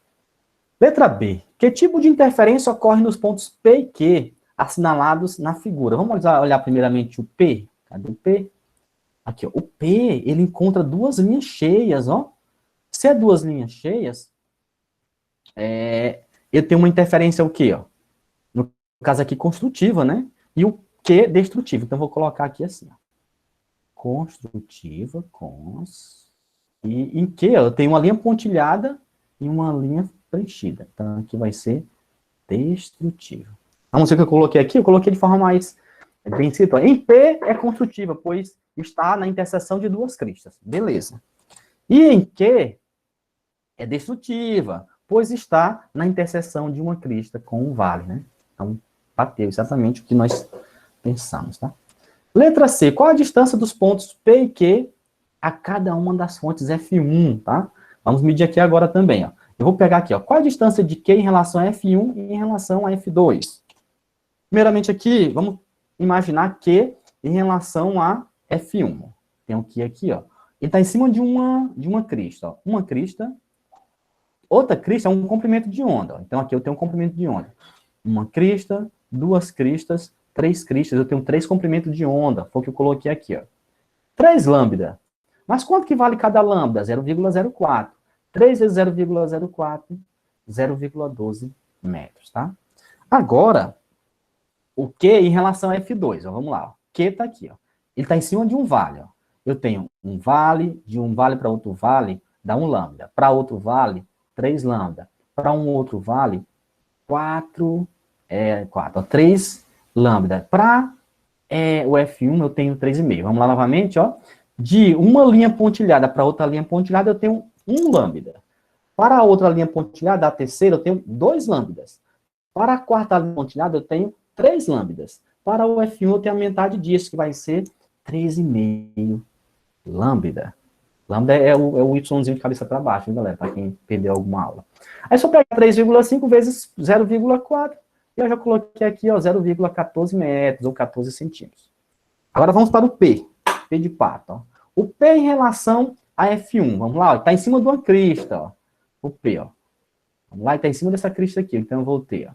A: Letra B. Que tipo de interferência ocorre nos pontos P e Q assinalados na figura? Vamos olhar primeiramente o P. Cadê o P? Aqui, ó. O P, ele encontra duas linhas cheias, ó. Se é duas linhas cheias, eu tenho uma interferência o quê, ó? No caso aqui, construtiva, né? E o Q, destrutiva. Então, eu vou colocar aqui assim, ó. Construtiva, e em Q, eu tenho uma linha pontilhada e uma linha preenchida. Então, aqui vai ser destrutiva. Vamos ver o que eu coloquei aqui? Eu coloquei de forma mais bem escrita. Em P é construtiva, pois está na interseção de duas cristas. Beleza. E em Q é destrutiva, pois está na interseção de uma crista com um vale, né? Então, bateu exatamente o que nós pensamos, tá? Letra C. Qual a distância dos pontos P e Q a cada uma das fontes F1, tá? Vamos medir aqui agora também, ó. Eu vou pegar aqui, ó. Qual a distância de Q em relação a F1 e em relação a F2? Primeiramente aqui, vamos imaginar Q em relação a F1. Tem um Q aqui, ó. Ele está em cima de uma crista, ó. Uma crista. Outra crista é um comprimento de onda, ó. Então aqui eu tenho um comprimento de onda. Uma crista, duas cristas, três cristas. Eu tenho 3 comprimentos de onda. Foi o que eu coloquei aqui, ó. 3 lambda. Mas quanto que vale cada lambda? 0,04. 3 vezes 0,04, 0,12 metros, tá? Agora, o Q em relação a F2, ó, vamos lá. O Q está aqui, ó. Ele está em cima de um vale, ó. Eu tenho um vale, de um vale para outro vale, dá 1 lambda. Para outro vale, 3 lambda. Para um outro vale, 3 lambda. Para o F1, eu tenho 3,5. Vamos lá novamente, ó. De uma linha pontilhada para outra linha pontilhada, eu tenho 1 lambda. Para a outra linha pontilhada, a terceira, eu tenho 2 lambdas. Para a quarta linha pontilhada, eu tenho 3 lambdas. Para o F1, eu tenho a metade disso, que vai ser 3,5 lambda. Lambda é o Yzinho de cabeça para baixo, hein, galera? Para quem perdeu alguma aula. Aí só pega 3,5 vezes 0,4, e eu já coloquei aqui, ó, 0,14 metros, ou 14 centímetros. Agora vamos para o P. P de pato, ó. O P em relação a F1, vamos lá, está em cima de uma crista, ó. O P, ó. Vamos lá, está em cima dessa crista aqui, então eu vou ter, ó.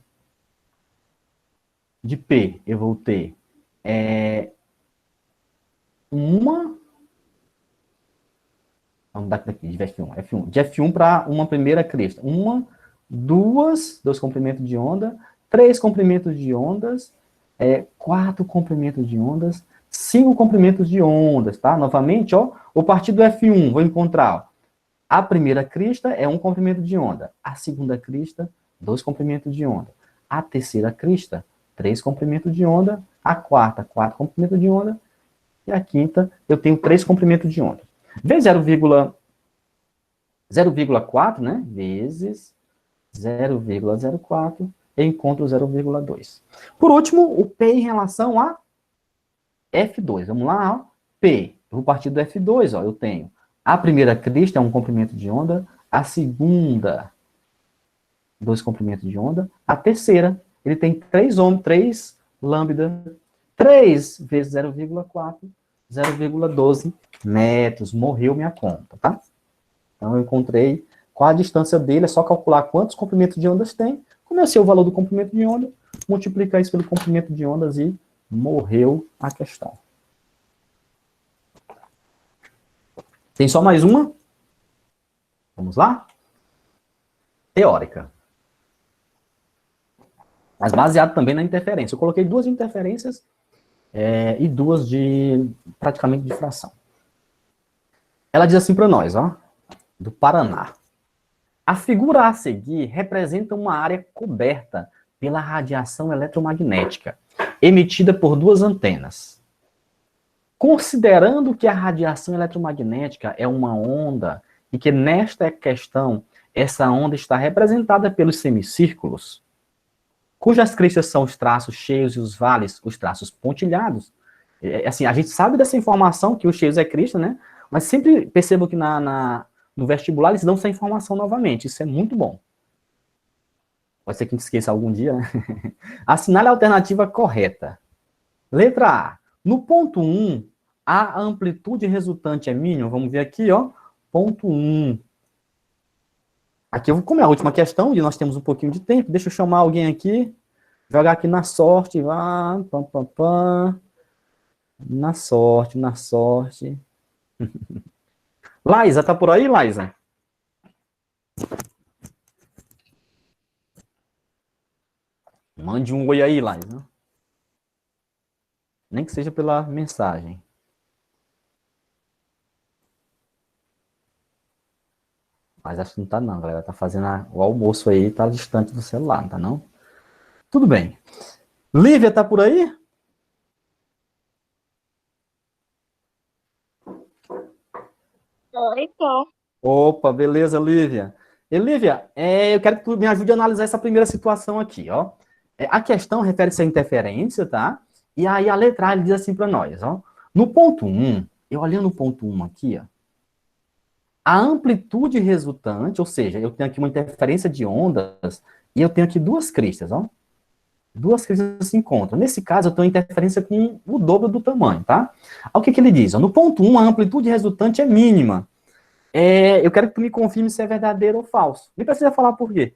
A: De P, eu vou ter vamos dar aqui, de F1. De F1 para uma primeira crista. 2 comprimentos de onda, 3 comprimentos de ondas, 4 comprimentos de ondas, 5 comprimentos de ondas, tá? Novamente, ó, o partir do F1, vou encontrar, ó, a primeira crista é 1 comprimento de onda, a segunda crista, 2 comprimentos de onda, a terceira crista, 3 comprimentos de onda, a quarta, 4 comprimentos de onda, e a quinta, eu tenho 3 comprimentos de onda. Vezes 0,4, né? Vezes 0,04, eu encontro 0,2. Por último, o P em relação a F2. Vamos lá, ó. P. Eu vou partir do F2, ó. Eu tenho a primeira crista, é 1 comprimento de onda, a segunda, 2 comprimentos de onda, a terceira, ele tem 3 lambda, 3 vezes 0,4, 0,12 metros. Morreu minha conta, tá? Então, eu encontrei qual a distância dele, é só calcular quantos comprimentos de ondas tem, conhecer o valor do comprimento de onda, multiplicar isso pelo comprimento de ondas e morreu a questão. Tem só mais uma? Vamos lá? Teórica. Mas baseado também na interferência. Eu coloquei duas interferências e duas de praticamente de fração. Ela diz assim para nós, ó, do Paraná. A figura a seguir representa uma área coberta pela radiação eletromagnética, emitida por duas antenas. Considerando que a radiação eletromagnética é uma onda e que nesta questão essa onda está representada pelos semicírculos, cujas cristas são os traços cheios e os vales, os traços pontilhados. Assim, a gente sabe dessa informação que os cheios é crista, né? Mas sempre percebo que no vestibular eles dão essa informação novamente. Isso é muito bom. Pode ser que a gente esqueça algum dia, né? Assinale a alternativa correta. Letra A. No ponto 1, a amplitude resultante é mínima. Vamos ver aqui, ó. Ponto 1. Aqui, como é a última questão, e nós temos um pouquinho de tempo, deixa eu chamar alguém aqui, jogar aqui na sorte, vá, pam, pam, pam. Na sorte, na sorte. Laísa, tá por aí, Laísa? Mande um oi aí, Laísa. Nem que seja pela mensagem. Mas acho que não tá não, galera. Tá fazendo o almoço aí, tá distante do celular, não tá não? Tudo bem. Lívia, tá por aí?
B: Oi, tô.
A: Opa, beleza, Lívia. E, Lívia, eu quero que tu me ajude a analisar essa primeira situação aqui, ó. A questão refere-se à interferência, tá? E aí a letra A ele diz assim para nós, ó. No ponto 1, eu olhando o ponto 1 aqui, ó, a amplitude resultante, ou seja, eu tenho aqui uma interferência de ondas e eu tenho aqui duas cristas, ó. Duas cristas se encontram. Nesse caso, eu tenho interferência com o dobro do tamanho, tá? O que ele diz? Ó, no ponto 1, a amplitude resultante é mínima. Eu quero que tu me confirme se é verdadeiro ou falso. Nem precisa falar por quê.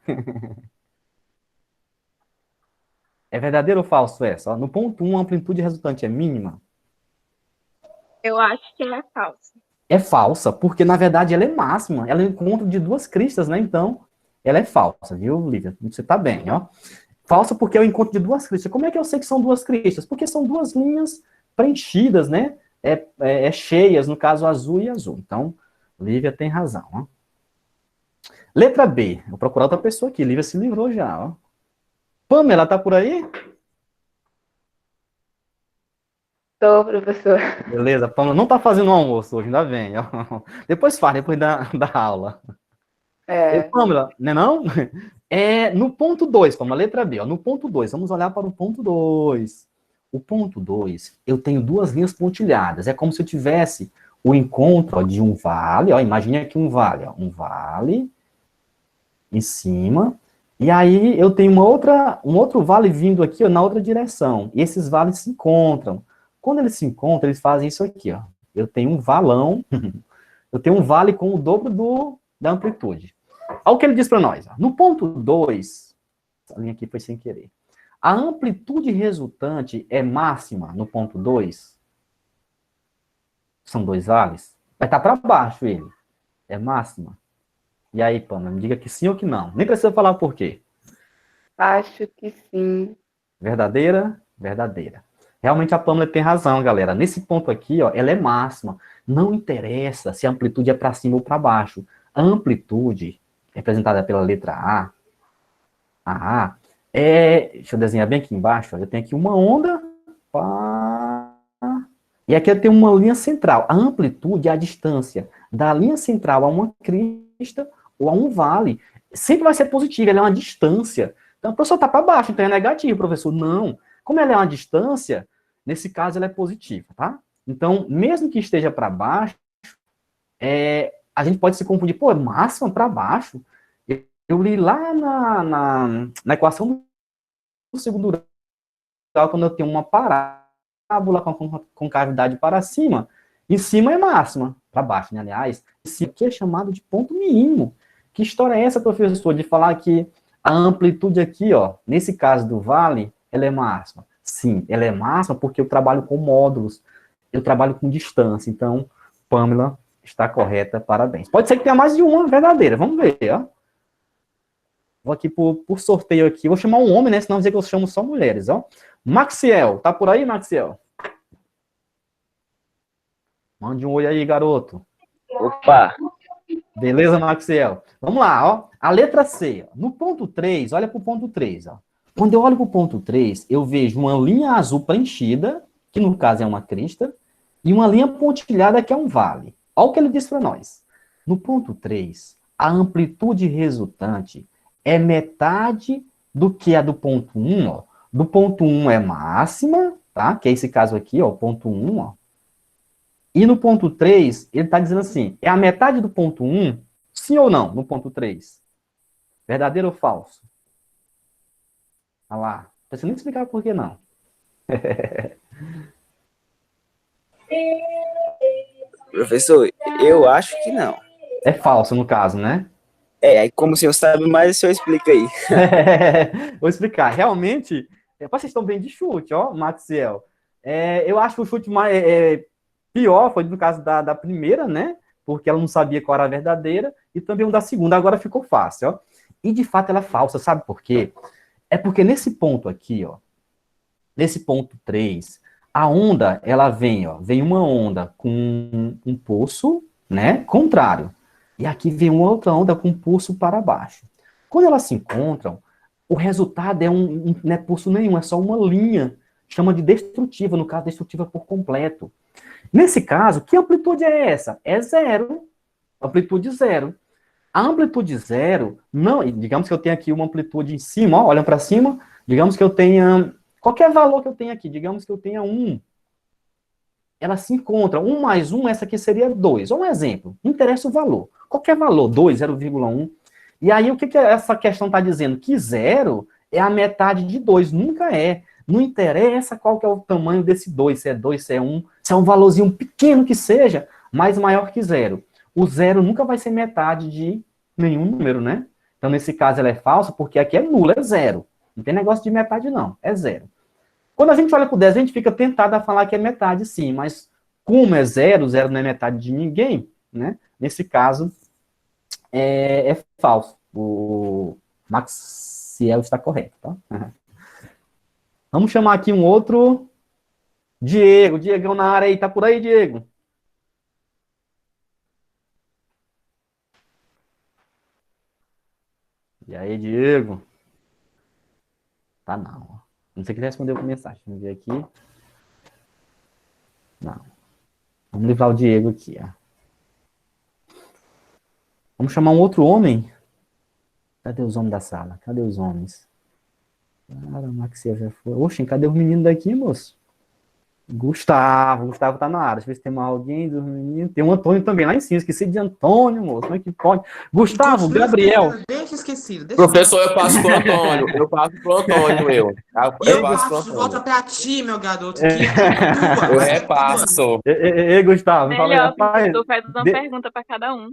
A: É verdadeiro ou falso essa? Ó, no ponto 1, a amplitude resultante é mínima.
B: Eu acho que é falso.
A: É falsa, porque na verdade ela é máxima. Ela é um encontro de duas cristas, né? Então, ela é falsa, viu, Lívia? Você tá bem, ó. Falsa porque é o encontro de duas cristas. Como é que eu sei que são duas cristas? Porque são duas linhas preenchidas, né? Cheias, no caso azul e azul. Então, Lívia tem razão, ó. Letra B. Vou procurar outra pessoa aqui. Lívia se livrou já, ó. Pamela, tá por aí?
B: Tô, professor.
A: Beleza, Pamela não tá fazendo almoço hoje, ainda bem, ó. Depois faz, depois da aula.
B: É,
A: Pamela, né não? No ponto 2, Pamela, letra B, ó, no ponto 2, vamos olhar para o ponto 2. O ponto 2, eu tenho duas linhas pontilhadas, é como se eu tivesse o encontro ó, de um vale, ó, imagine aqui um vale, ó, um vale em cima, e aí eu tenho um outro vale vindo aqui ó, na outra direção, e esses vales se encontram. Quando eles se encontram, eles fazem isso aqui, ó. Eu tenho um valão, eu tenho um vale com o dobro da amplitude. Olha o que ele diz para nós. Ó. No ponto 2, essa linha aqui foi sem querer. A amplitude resultante é máxima no ponto 2. São dois vales. Vai estar para baixo ele. É máxima. E aí, Pamela, me diga que sim ou que não. Nem precisa falar por quê.
B: acho que sim.
A: Verdadeira? Verdadeira. Realmente a Pamela tem razão, galera. Nesse ponto aqui, ó, ela é máxima. Não interessa se a amplitude é para cima ou para baixo. A amplitude, representada pela letra A, deixa eu desenhar bem aqui embaixo. Ó, eu tenho aqui uma onda. Pá, e aqui eu tenho uma linha central. A amplitude é a distância da linha central a uma crista ou a um vale. Sempre vai ser positiva, ela é uma distância. Então, a pessoa está para baixo, então é negativo, professor. Não. Como ela é uma distância, nesse caso ela é positiva, tá? Então, mesmo que esteja para baixo, a gente pode se confundir. Pô, é máxima para baixo? Eu li lá na equação do segundo grau, quando eu tenho uma parábola com cavidade para cima, Em cima é máxima, para baixo, né? Aliás, esse aqui é chamado de ponto mínimo. Que história é essa, professor, de falar que a amplitude aqui, ó, nesse caso do vale, ela é máxima? Sim, ela é máxima porque eu trabalho com módulos, eu trabalho com distância. Então, Pamela está correta, parabéns. Pode ser que tenha mais de uma verdadeira, vamos ver, ó. Vou aqui por sorteio aqui, vou chamar um homem, né? Senão dizer que eu chamo só mulheres, ó. Maxiel, tá por aí, Maxiel? Mande um oi aí, garoto.
C: Opa!
A: Beleza, Maxiel? Vamos lá, ó. A letra C. Ó. No ponto 3, olha para o ponto 3, ó. Quando eu olho para o ponto 3, eu vejo uma linha azul preenchida, que no caso é uma crista, e uma linha pontilhada, que é um vale. Olha o que ele diz para nós. No ponto 3, a amplitude resultante é metade do que a do ponto 1, ó. Do ponto 1 é máxima, tá? Que é esse caso aqui, ó, ponto 1, ó. E no ponto 3, ele está dizendo assim, é a metade do ponto 1, sim ou não, no ponto 3? Verdadeiro ou falso? Olha lá, não precisa nem explicar por que não.
C: Professor, eu acho que não.
A: É falso, no caso, né?
C: Aí como o senhor sabe mais, o senhor explica aí.
A: Vou explicar. Realmente, vocês estão bem de chute, ó, Maxiel. Eu acho que o chute mais pior foi no caso da primeira, né? Porque ela não sabia qual era a verdadeira, e também o da segunda, agora ficou fácil, ó. E de fato ela é falsa, sabe por quê? É porque nesse ponto aqui, ó, nesse ponto 3, a onda, ela vem, ó, vem uma onda com um pulso, né, contrário. E aqui vem uma outra onda com pulso para baixo. Quando elas se encontram, o resultado não é pulso nenhum, é só uma linha, chama de destrutiva, no caso, destrutiva por completo. Nesse caso, que amplitude é essa? É zero, amplitude zero. A amplitude zero, não, digamos que eu tenha aqui uma amplitude em cima, ó, olha para cima, digamos que eu tenha, qualquer valor que eu tenha aqui, digamos que eu tenha 1, ela se encontra, 1 mais 1, essa aqui seria 2. Um exemplo, não interessa o valor, qualquer valor, 2, 0,1. E aí, o que essa questão está dizendo? Que 0 é a metade de 2, nunca é. Não interessa qual que é o tamanho desse 2, se é 2, se é 1, se é um valorzinho pequeno que seja, mas maior que 0. O 0 nunca vai ser metade de nenhum número, né? Então, nesse caso, ela é falsa, porque aqui é nula, é 0. Não tem negócio de metade, não, é 0. Quando a gente olha para o 10, a gente fica tentado a falar que é metade, sim, mas como é 0, 0 não é metade de ninguém, né? Nesse caso, é falso. O Maxiel está correto, tá? Vamos chamar aqui um outro Diego. Diegão na área aí, tá por aí, Diego? E aí, Diego? Tá não. Não sei que ele respondeu por mensagem. Vamos ver aqui. Não. Vamos livrar o Diego aqui, ó. Vamos chamar um outro homem. Cadê os homens da sala? Cadê os homens? Cara, o Maxiel já foi. Oxe, cadê os meninos daqui, moço? Gustavo tá na área. Deixa eu ver se tem mais alguém dos meninos. Tem um Antônio também lá em cima. Esqueci de Antônio, moço. Como é que pode? Gustavo, Gabriel.
D: Deixa esquecido.
E: Professor, eu passo pro Antônio. Eu passo pro Antônio, eu.
D: E eu
E: passo pro
D: passo de
E: Antônio.
D: volta pra ti, meu garoto. Que
E: Eu repasso.
A: Ei, Gustavo.
B: Melhor,
A: Rapaz,
B: tu faz uma pergunta para cada um.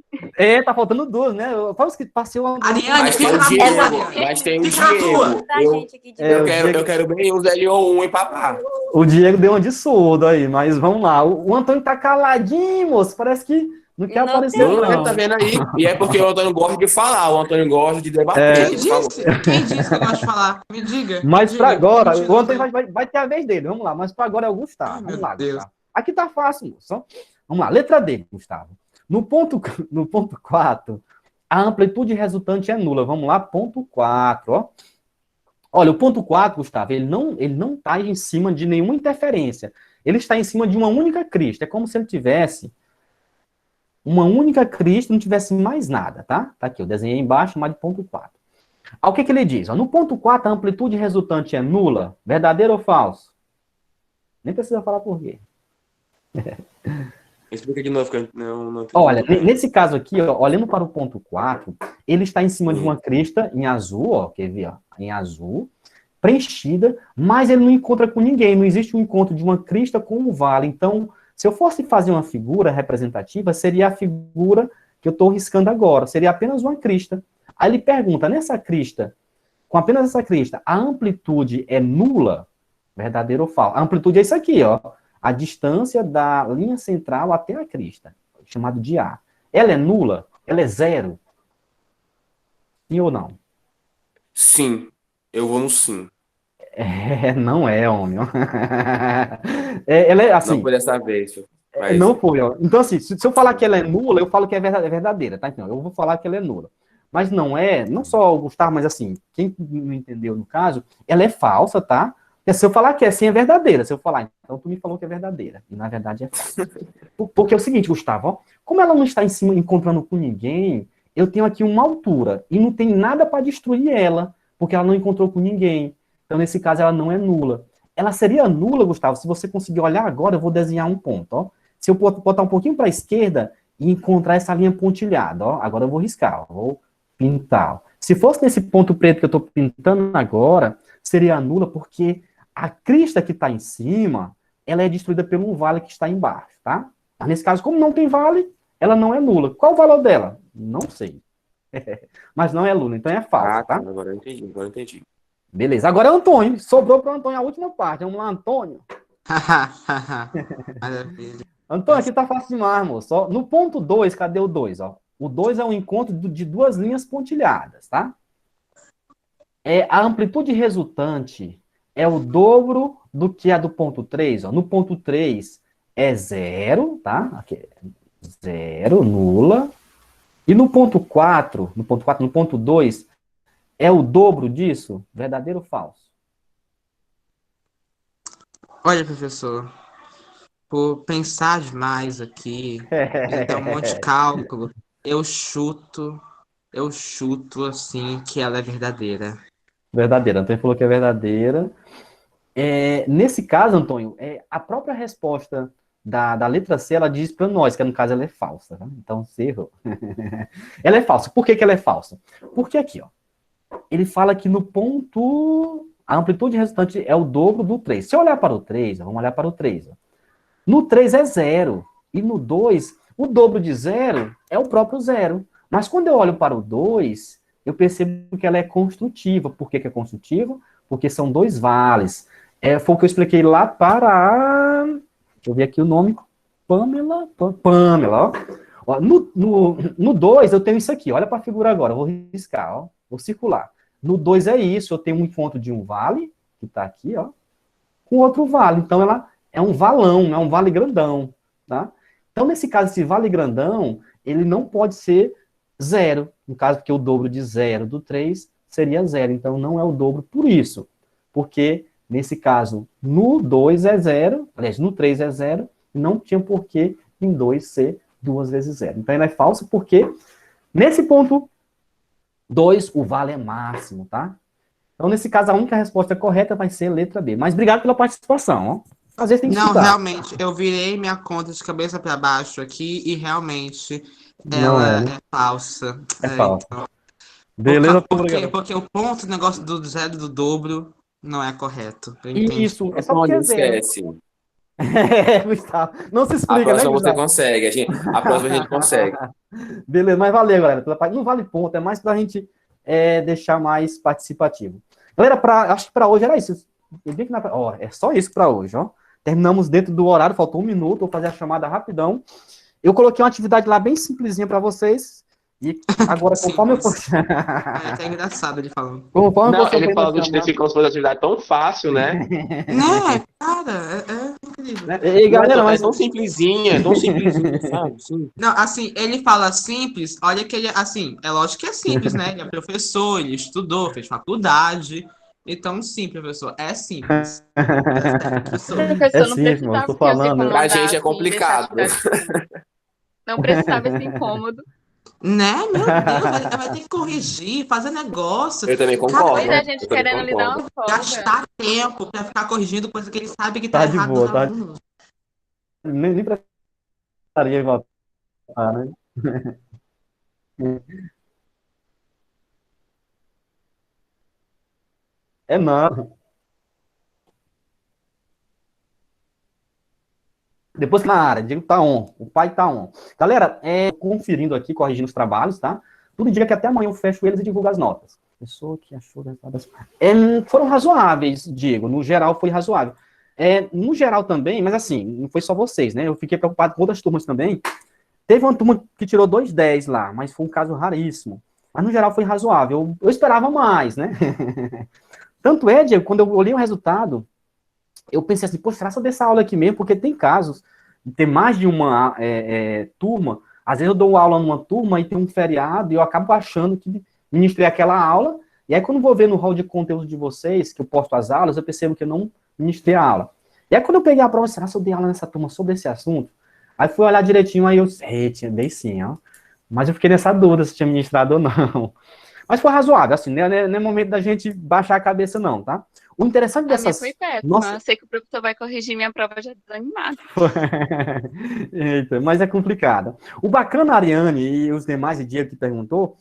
A: tá faltando duas, né? Fala que passei uma.
D: Ariane,
E: Mas tem
D: fica
E: o
D: na tua,
E: Diego.
D: Ariane.
E: Mas tem o
D: Fica na
E: Diego.
D: tua.
E: Eu quero bem o Zé Leon 1 e papá.
A: O Diego deu uma de surdo aí, mas vamos lá. O Antônio tá caladinho, moço. Parece que não quer aparecer, não.
E: Tá vendo aí? E é porque o Antônio gosta de falar, o Antônio gosta de debater.
D: Quem disse que eu gosto de falar? Me diga.
A: Mas para agora,
D: mentira,
A: o Antônio vai ter a vez dele. Vamos lá, mas para agora é o Gustavo.
D: Ai,
A: Vamos
D: meu
A: lá,
D: Deus.
A: Gustavo. Aqui tá fácil, moço. Vamos lá, letra D, Gustavo. No ponto 4, a amplitude resultante é nula. Vamos lá, ponto 4, ó. Olha, o ponto 4, Gustavo, ele não está em cima de nenhuma interferência. Ele está em cima de uma única crista. É como se ele tivesse uma única crista e não tivesse mais nada, tá? Tá aqui, eu desenhei embaixo, mais de ponto 4. O que ele diz? Ó, no ponto 4, a amplitude resultante é nula. Verdadeiro ou falso? Nem precisa falar por quê.
E: Explica de novo, que eu não
A: Olha, nesse caso aqui, ó, olhando para o ponto 4, ele está em cima de uma crista em azul, ó, quer ver, ó, em azul, preenchida, mas ele não encontra com ninguém, não existe um encontro de uma crista com um vale. Então, Se eu fosse fazer uma figura representativa, seria a figura que eu estou riscando agora, seria apenas uma crista. Aí ele pergunta, nessa crista, com apenas essa crista, a amplitude é nula? Verdadeiro ou falso? A amplitude é isso aqui, ó. A distância da linha central até a crista, chamado de A. Ela é nula? Ela é zero? Sim ou não?
E: Sim. Eu vou no sim.
A: Não é, homem. Ela é
E: Não
A: assim,
E: foi dessa vez, filho. Mas
A: não foi, ó. Então, assim, se eu falar que ela é nula, eu falo que é verdadeira, tá? Então, eu vou falar que ela é nula. Mas não é, não só o Gustavo, mas assim, quem não entendeu no caso, ela é falsa, tá? Porque se eu falar que é sim, é verdadeira. Se eu falar, então tu me falou que é verdadeira. E na verdade é falsa. Porque é o seguinte, Gustavo, ó, como ela não está em cima encontrando com ninguém, eu tenho aqui uma altura e não tem nada para destruir ela, porque ela não encontrou com ninguém. Então, nesse caso, ela não é nula. Ela seria nula, Gustavo, se você conseguir olhar agora, eu vou desenhar um ponto, ó. Se eu botar um pouquinho para a esquerda e encontrar essa linha pontilhada, ó, agora eu vou riscar, ó, vou pintar. Ó. Se fosse nesse ponto preto que eu estou pintando agora, seria nula porque a crista que está em cima, ela é destruída por um vale que está embaixo, tá? Mas nesse caso, como não tem vale, ela não é nula. Qual o valor dela? Não sei. Mas não é nula, então é falsa, tá?
E: agora eu entendi, agora eu entendi.
A: Beleza, agora é o Antônio. Sobrou para o Antônio a última parte. Vamos lá, Antônio.
D: Maravilha.
A: Antônio, aqui tá fácil demais, moço. Ó, no ponto 2, cadê o 2? O 2 é um encontro de duas linhas pontilhadas, tá? A amplitude resultante é o dobro do que a do ponto 3. Ó. No ponto 3 é zero, tá? Aqui, zero, nula. E no ponto 4, no ponto 2, é o dobro disso? Verdadeiro ou falso?
D: Olha, professor, por pensar demais aqui, tentar um monte de cálculo, eu chuto assim que ela é verdadeira.
A: Verdadeira. Antônio falou que é verdadeira. Nesse caso, Antônio, a própria resposta da letra C, ela diz para nós que, no caso, ela é falsa. Tá? Então, você errou. Ela é falsa. Por que ela é falsa? Porque aqui, ó, ele fala que no ponto... A amplitude resultante é o dobro do 3. Se eu olhar para o 3, ó, vamos olhar para o 3. Ó. No 3 é zero. E no 2, o dobro de zero é o próprio zero. Mas quando eu olho para o 2, eu percebo que ela é construtiva. Por que é construtiva? Porque são dois vales. Foi o que eu expliquei lá para a... Deixa eu ver aqui o nome. Pamela, ó. Ó, no 2 eu tenho isso aqui. Olha para a figura agora. Eu vou riscar, ó. Vou circular. No 2 é isso. Eu tenho um encontro de um vale, que está aqui, ó, com outro vale. Então, ela é um valão, é um vale grandão, tá? Então, nesse caso, esse vale grandão, ele não pode ser zero. No caso, porque o dobro de zero do 3 seria zero. Então, não é o dobro por isso. Porque, nesse caso, no 2 é zero, aliás, no 3 é zero, e não tinha por que em 2 ser 2 vezes zero. Então, ela é falsa porque, nesse ponto 2, o vale é máximo, tá? Então, nesse caso, a única resposta correta vai ser a letra B. Mas obrigado pela participação, ó. Às vezes tem que
D: Não,
A: estudar.
D: realmente, eu virei minha conta de cabeça para baixo aqui e realmente
A: Não é,
D: ela
A: né?
D: é falsa.
A: É falso.
D: Então,
A: Beleza, obrigado.
D: porque o ponto, o negócio do zero do dobro não é correto. Eu entendi.
A: Isso, é só porque
E: Antônio,
A: é zero.
E: esquece.
A: Gustavo. Não se
E: A
A: explica, né,
E: próxima você
A: Gustavo?
E: consegue. A próxima a gente consegue.
A: Beleza, mas valeu, galera. Não vale ponto, é mais pra gente deixar mais participativo. Galera, acho que pra hoje era isso. Eu vi que é só isso pra hoje, ó. Terminamos dentro do horário, faltou 1 minuto, vou fazer a chamada rapidão. Eu coloquei uma atividade lá bem simplesinha para vocês. E agora, conforme eu for.
D: É até engraçado ele falando.
A: Conforme
E: Não,
A: você
E: ele
A: for
E: falou que
A: chamar.
E: esse como se fosse uma atividade tão fácil, né?
D: Né, cara, é incrível.
A: Né? E
E: Não,
A: galera,
E: é
A: mas.
E: tão simplesinha, sabe? Sim.
D: Não, assim, ele fala simples, olha que ele, assim, é lógico que é simples, né? Ele é professor, ele estudou, fez faculdade. Então, sim, professor, é simples. Professor.
A: É
B: Professor, não
A: simples, mano,
B: precisava
A: tô
B: assim, se
A: falando, né?
E: Pra
B: incomodar
E: gente é
B: assim, deixar a
E: complicado.
B: atividade assim. Não precisava esse incômodo.
D: Né, meu Deus, vai ter que corrigir, fazer negócio.
E: Eu também
D: Cara,
B: Pois
E: concordo.
B: é, a gente
E: Eu também
B: querendo lhe dar
E: concordo.
B: uma folga.
D: gastar tempo pra ficar corrigindo coisa que ele sabe que tá
A: Tá de
D: errado
A: boa,
D: dos
A: tá?
D: alunos.
A: Nem precisaria votar, né? É não. Depois que na área, Diego tá on, o pai tá on. Galera, conferindo aqui, corrigindo os trabalhos, tá? Tudo indica que até amanhã eu fecho eles e divulgo as notas. Pessoa que achou resultados. Foram razoáveis, Diego. No geral, foi razoável. No geral também, mas assim, não foi só vocês, né? Eu fiquei preocupado com outras turmas também. Teve uma turma que tirou 2,10 lá, mas foi um caso raríssimo. Mas no geral foi razoável. Eu esperava mais, né? Tanto é, Diego, quando eu olhei o resultado, eu pensei assim, poxa, será que eu dei essa aula aqui mesmo? Porque tem casos de ter mais de uma turma. Às vezes eu dou aula numa turma e tem um feriado e eu acabo achando que ministrei aquela aula. E aí quando eu vou ver no hall de conteúdo de vocês, que eu posto as aulas, eu percebo que eu não ministrei a aula. E aí quando eu peguei a prova, será que eu dei aula nessa turma sobre esse assunto? Aí fui olhar direitinho, aí eu dei sim, ó. Mas eu fiquei nessa dúvida se tinha ministrado ou não. Mas foi razoável, assim, né? Não é momento da gente baixar a cabeça, não, tá? O interessante
B: A minha
A: dessas...
B: foi péssima.
A: Nossa,
B: Sei que o professor vai corrigir minha prova já desanimada.
A: eita, mas é complicado. O bacana, Ariane e os demais, e Diego que perguntou,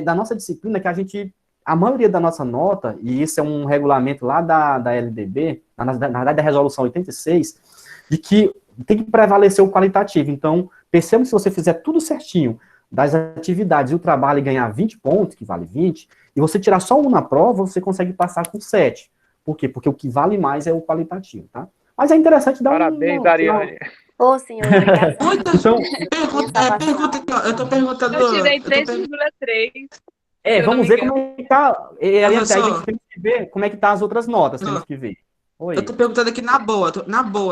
A: da nossa disciplina, que a maioria da nossa nota, e isso é um regulamento lá da LDB, na verdade da resolução 86, de que tem que prevalecer o qualitativo. Então, perceba que se você fizer tudo certinho, das atividades e o trabalho e ganhar 20 pontos, que vale 20, e você tirar só um na prova, você consegue passar com 7. Por quê? Porque o que vale mais é o qualitativo, tá? Mas é interessante dar
F: Parabéns, Ariane.
G: Ô, senhor, obrigada.
A: Então,
D: Pergunta aqui, ó. Eu tô perguntando.
B: Eu tirei 3,3.
A: vamos ver como é que tá. Aí a
D: Professor.
A: gente tem que ver como é que tá as outras notas, temos que ver. Oi.
D: Eu tô perguntando aqui na boa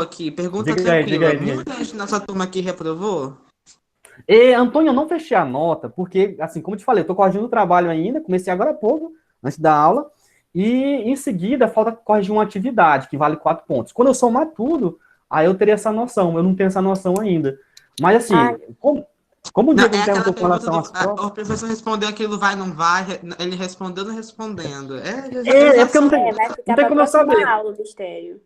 D: aqui. Pergunta
A: Diga aí,
D: tranquila.
A: diga aí.
D: Muita gente nessa turma aqui reprovou?
A: Antônio, eu não fechei a nota, porque, assim, como eu te falei, eu tô corrigindo o trabalho ainda, comecei agora há pouco, antes da aula, e em seguida falta corrigir uma atividade, que vale 4 pontos. Quando eu somar tudo, aí eu teria essa noção, eu não tenho essa noção ainda. Mas, assim, como o Diego perguntou com relação às provas...
D: O professor respondeu aquilo vai, não vai, ele respondendo, respondendo.
A: Porque eu não tenho,
G: Vai ficar
A: não tem como eu saber.
G: aula, mistério.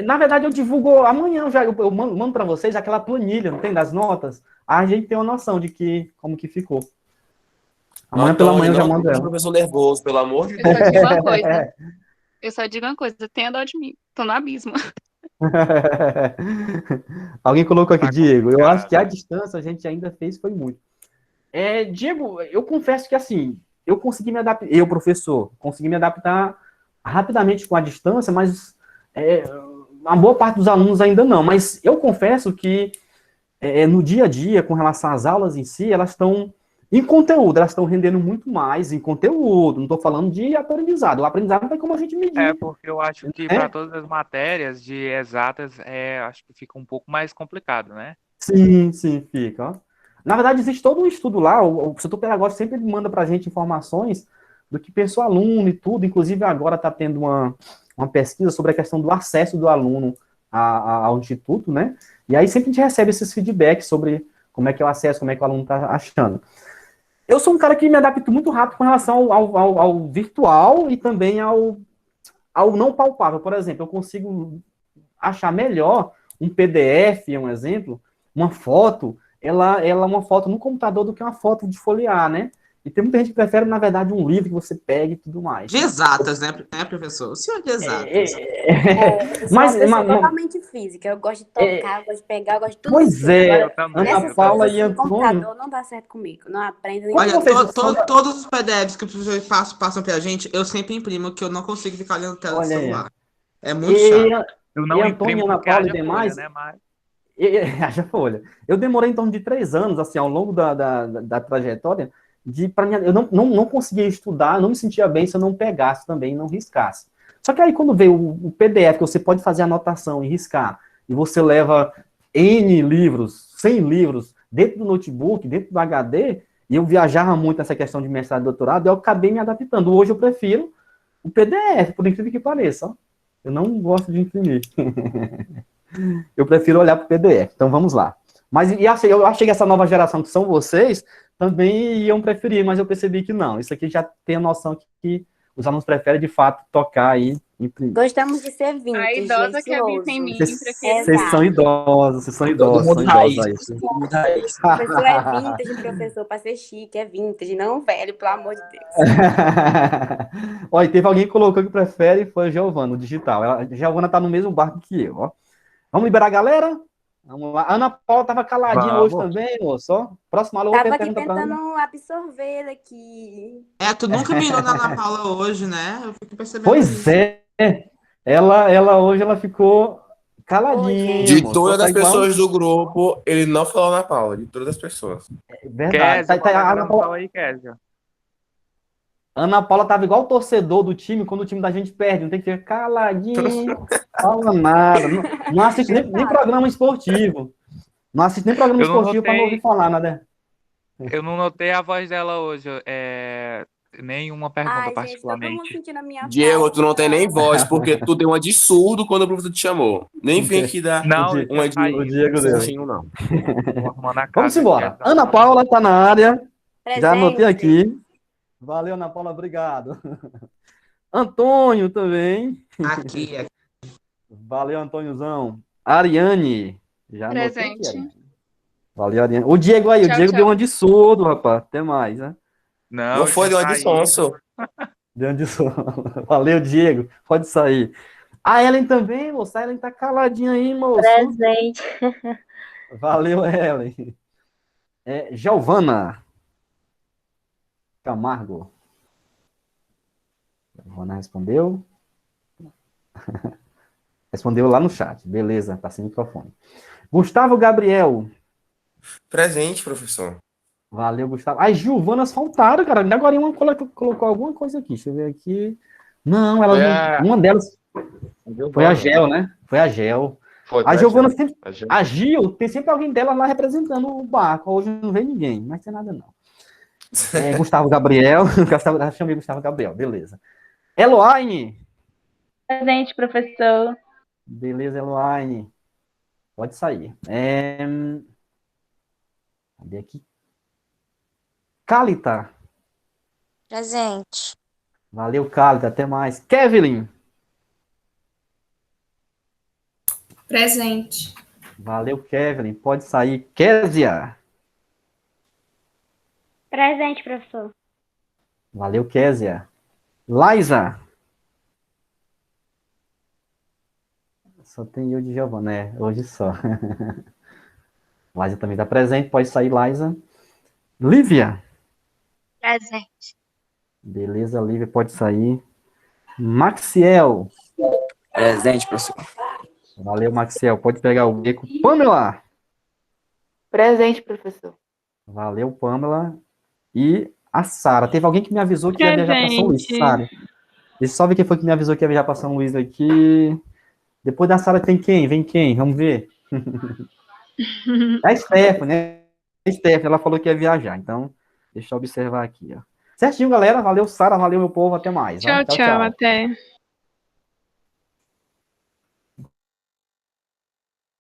A: Na verdade, eu divulgo amanhã, eu mando para vocês aquela planilha, não tem, das notas? A gente tem uma noção de como que ficou. Amanhã pela manhã eu já mando ela.
E: Professor nervoso, pelo amor de
B: Eu
E: Deus.
B: só digo uma coisa. Eu só digo uma coisa. Tenha dó de mim. Tô no abismo.
A: Alguém colocou aqui,
F: Tá
A: Diego. Eu
F: complicado.
A: acho que a distância a gente ainda fez foi muito. Diego, eu confesso que assim, eu consegui me adaptar, professor, consegui me adaptar rapidamente com a distância, mas a boa parte dos alunos ainda não. Mas eu confesso que no dia a dia, com relação às aulas em si, elas estão em conteúdo, elas estão rendendo muito mais em conteúdo. Não estou falando de aprendizado. O aprendizado não tem como a gente medir.
F: Porque eu acho que para todas as matérias de exatas, acho que fica um pouco mais complicado, né?
A: Sim, fica. Ó. Na verdade, existe todo um estudo lá, o setor pedagógico sempre manda para a gente informações do que pensou o aluno e tudo. Inclusive, agora está tendo uma pesquisa sobre a questão do acesso do aluno ao instituto, né? E aí sempre a gente recebe esses feedbacks sobre como é que é o acesso, como é que o aluno está achando. Eu sou um cara que me adapto muito rápido com relação ao virtual e também ao não palpável. Por exemplo, eu consigo achar melhor um PDF, um exemplo, uma foto, ela é uma foto no computador do que uma foto de folhear, né? E tem muita gente que prefere, na verdade, um livro que você pega e tudo mais.
D: De exatas, né, professor? O senhor de exatas.
G: Eu sou uma pessoa totalmente física. Eu gosto de tocar, eu gosto de pegar, eu gosto de tudo.
A: Pois
G: isso.
A: é,
G: Agora,
A: Ana
G: nessas
A: Paula
G: coisas
A: e
G: assim,
A: Antônio.
G: computador não dá certo comigo. Não aprendo nem.
D: Olha,
A: vocês são-
D: todos os PDFs que os professores passam pra gente, eu sempre imprimo, que eu não consigo ficar olhando tela do
A: Olha aí.
D: celular. É muito chato.
F: Eu não
A: E Antônio,
F: imprimo
A: Ana
F: porque
A: Paula e
F: haja
A: demais,
F: folha, né? Mas
A: haja folha. Eu demorei em torno de 3 anos, assim, ao longo da trajetória, eu não conseguia estudar, não me sentia bem se eu não pegasse também, não riscasse. Só que aí quando veio o PDF, que você pode fazer anotação e riscar, e você leva N livros, 100 livros, dentro do notebook, dentro do HD, e eu viajava muito nessa questão de mestrado e doutorado, eu acabei me adaptando. Hoje eu prefiro o PDF, por incrível que pareça. Ó. Eu não gosto de imprimir. Eu prefiro olhar para o PDF. Então vamos lá. Mas eu achei que essa nova geração, que são vocês, também iam preferir, mas eu percebi que não. Isso aqui já tem a noção que os alunos preferem, de fato, tocar aí. Imprimir.
G: Gostamos de ser vintage.
B: A idosa que habita em mim prefere.
A: Vocês são idosos,
C: Todo mundo raiz.
A: aí.
C: Todo mundo raiz.
G: Professor é vintage, professor, para ser chique, é vintage, não velho, pelo amor de Deus.
A: Olha, teve alguém que colocou que prefere, foi a Giovana, o digital. A Giovana tá no mesmo barco que eu, ó. Vamos liberar a galera? Vamos lá. Ana Paula tava caladinha
F: Vamos.
A: hoje também, moço. Ó. Próximo aluno
G: Tava aqui
A: pergunta pra
G: tentando
A: Ana.
G: absorver aqui.
D: Tu nunca mirou na Ana Paula hoje, né? Eu fico percebendo
A: Pois
D: isso.
A: é. Ela hoje ela ficou caladinha,
E: De
A: moço.
E: todas
A: Tá
E: as
A: igual-
E: pessoas do grupo, ele não falou na Paula. De todas as pessoas.
A: Verdade.
F: Kézia,
A: A
F: Ana Paula aí, Kézia.
A: Ana Paula tava igual o torcedor do time quando o time da gente perde. Não tem que ficar caladinho, fala nada. Não assiste nem programa esportivo. Não assiste nem programa
F: Eu não
A: esportivo pra não ouvir
F: notei.
A: falar nada.
F: Eu não notei a voz dela hoje. Nenhuma pergunta,
G: Ai, gente, todo mundo
F: particularmente.
G: sentindo a minha
E: Diego,
G: falta.
E: tu não tem nem voz, porque tu deu uma de surdo quando o professor te chamou. Nem vem aqui dar
F: Não, eu
E: uma
F: tinha
E: de
F: saído.
A: O Diego deu.
E: certinho, não.
F: Tô arrumando a
A: Vamos
F: casa
A: embora.
F: aqui,
A: Ana Paula tá na área. Já anotei
G: Presente.
A: aqui. Valeu, Ana Paula, obrigado. Antônio também.
D: Aqui.
A: Valeu, Antôniozão. Ariane. Já anotei aqui,
B: Presente.
A: Ariane. Valeu, Ariane. O Diego aí, o
B: Tchau,
A: Diego
B: tchau.
A: deu uma de surdo, rapaz. Até mais, né?
F: Não,
E: Não
F: eu
E: foi de
F: tinha
E: uma de
F: saído.
E: sonso.
A: Deu uma de surdo. Valeu, Diego. Pode sair. A Ellen também, moça. A Ellen tá caladinha aí, moço.
G: Presente.
A: Valeu, Ellen. Giovana Camargo. Giovana respondeu. Respondeu lá no chat. Beleza, tá sem microfone. Gustavo Gabriel.
E: Presente, professor.
A: Valeu, Gustavo. As Giovanas faltaram, cara. Ainda agora uma colocou alguma coisa aqui. Deixa eu ver aqui. Não, elas
H: Foi
A: não.
H: a-
A: Uma delas foi a Gel, né? Foi a Gel. A Giovana sempre. A Gil, tem sempre alguém delas lá representando o barco. Hoje não vem ninguém, mas tem nada não. Gustavo Gabriel. Chamei Gustavo Gabriel, beleza. Eloine.
B: Presente, professor.
A: Beleza, Eloine. Pode sair. Cadê aqui? Cálita.
G: Presente.
A: Valeu, Cálita. Até mais. Kevin.
I: Presente.
A: Valeu, Kevin. Pode sair. Késia.
B: Presente, professor.
A: Valeu, Késia. Liza. Só tem eu de Giovana, né? Hoje só. Liza também está presente. Pode sair, Liza. Lívia.
B: Presente.
A: Beleza, Lívia, pode sair. Maxiel.
C: Presente, professor.
A: Valeu, Maxiel. Pode pegar o beco. Pamela.
B: Presente, professor.
A: Valeu, Pamela. E a Sara. Teve alguém que me avisou que ia viajar para São Luís,
B: Presente.
A: Sara. Deixa eu só ver quem foi que me avisou que ia viajar para São Luís aqui. Depois da Sara tem quem? Vem quem? Vamos ver. É a Stephanie, né? A Stephanie, ela falou que ia viajar. Então, deixa eu observar aqui, ó. Certinho, galera. Valeu, Sara. Valeu, meu povo. Até mais. ó.
B: Tchau, tchau. Até.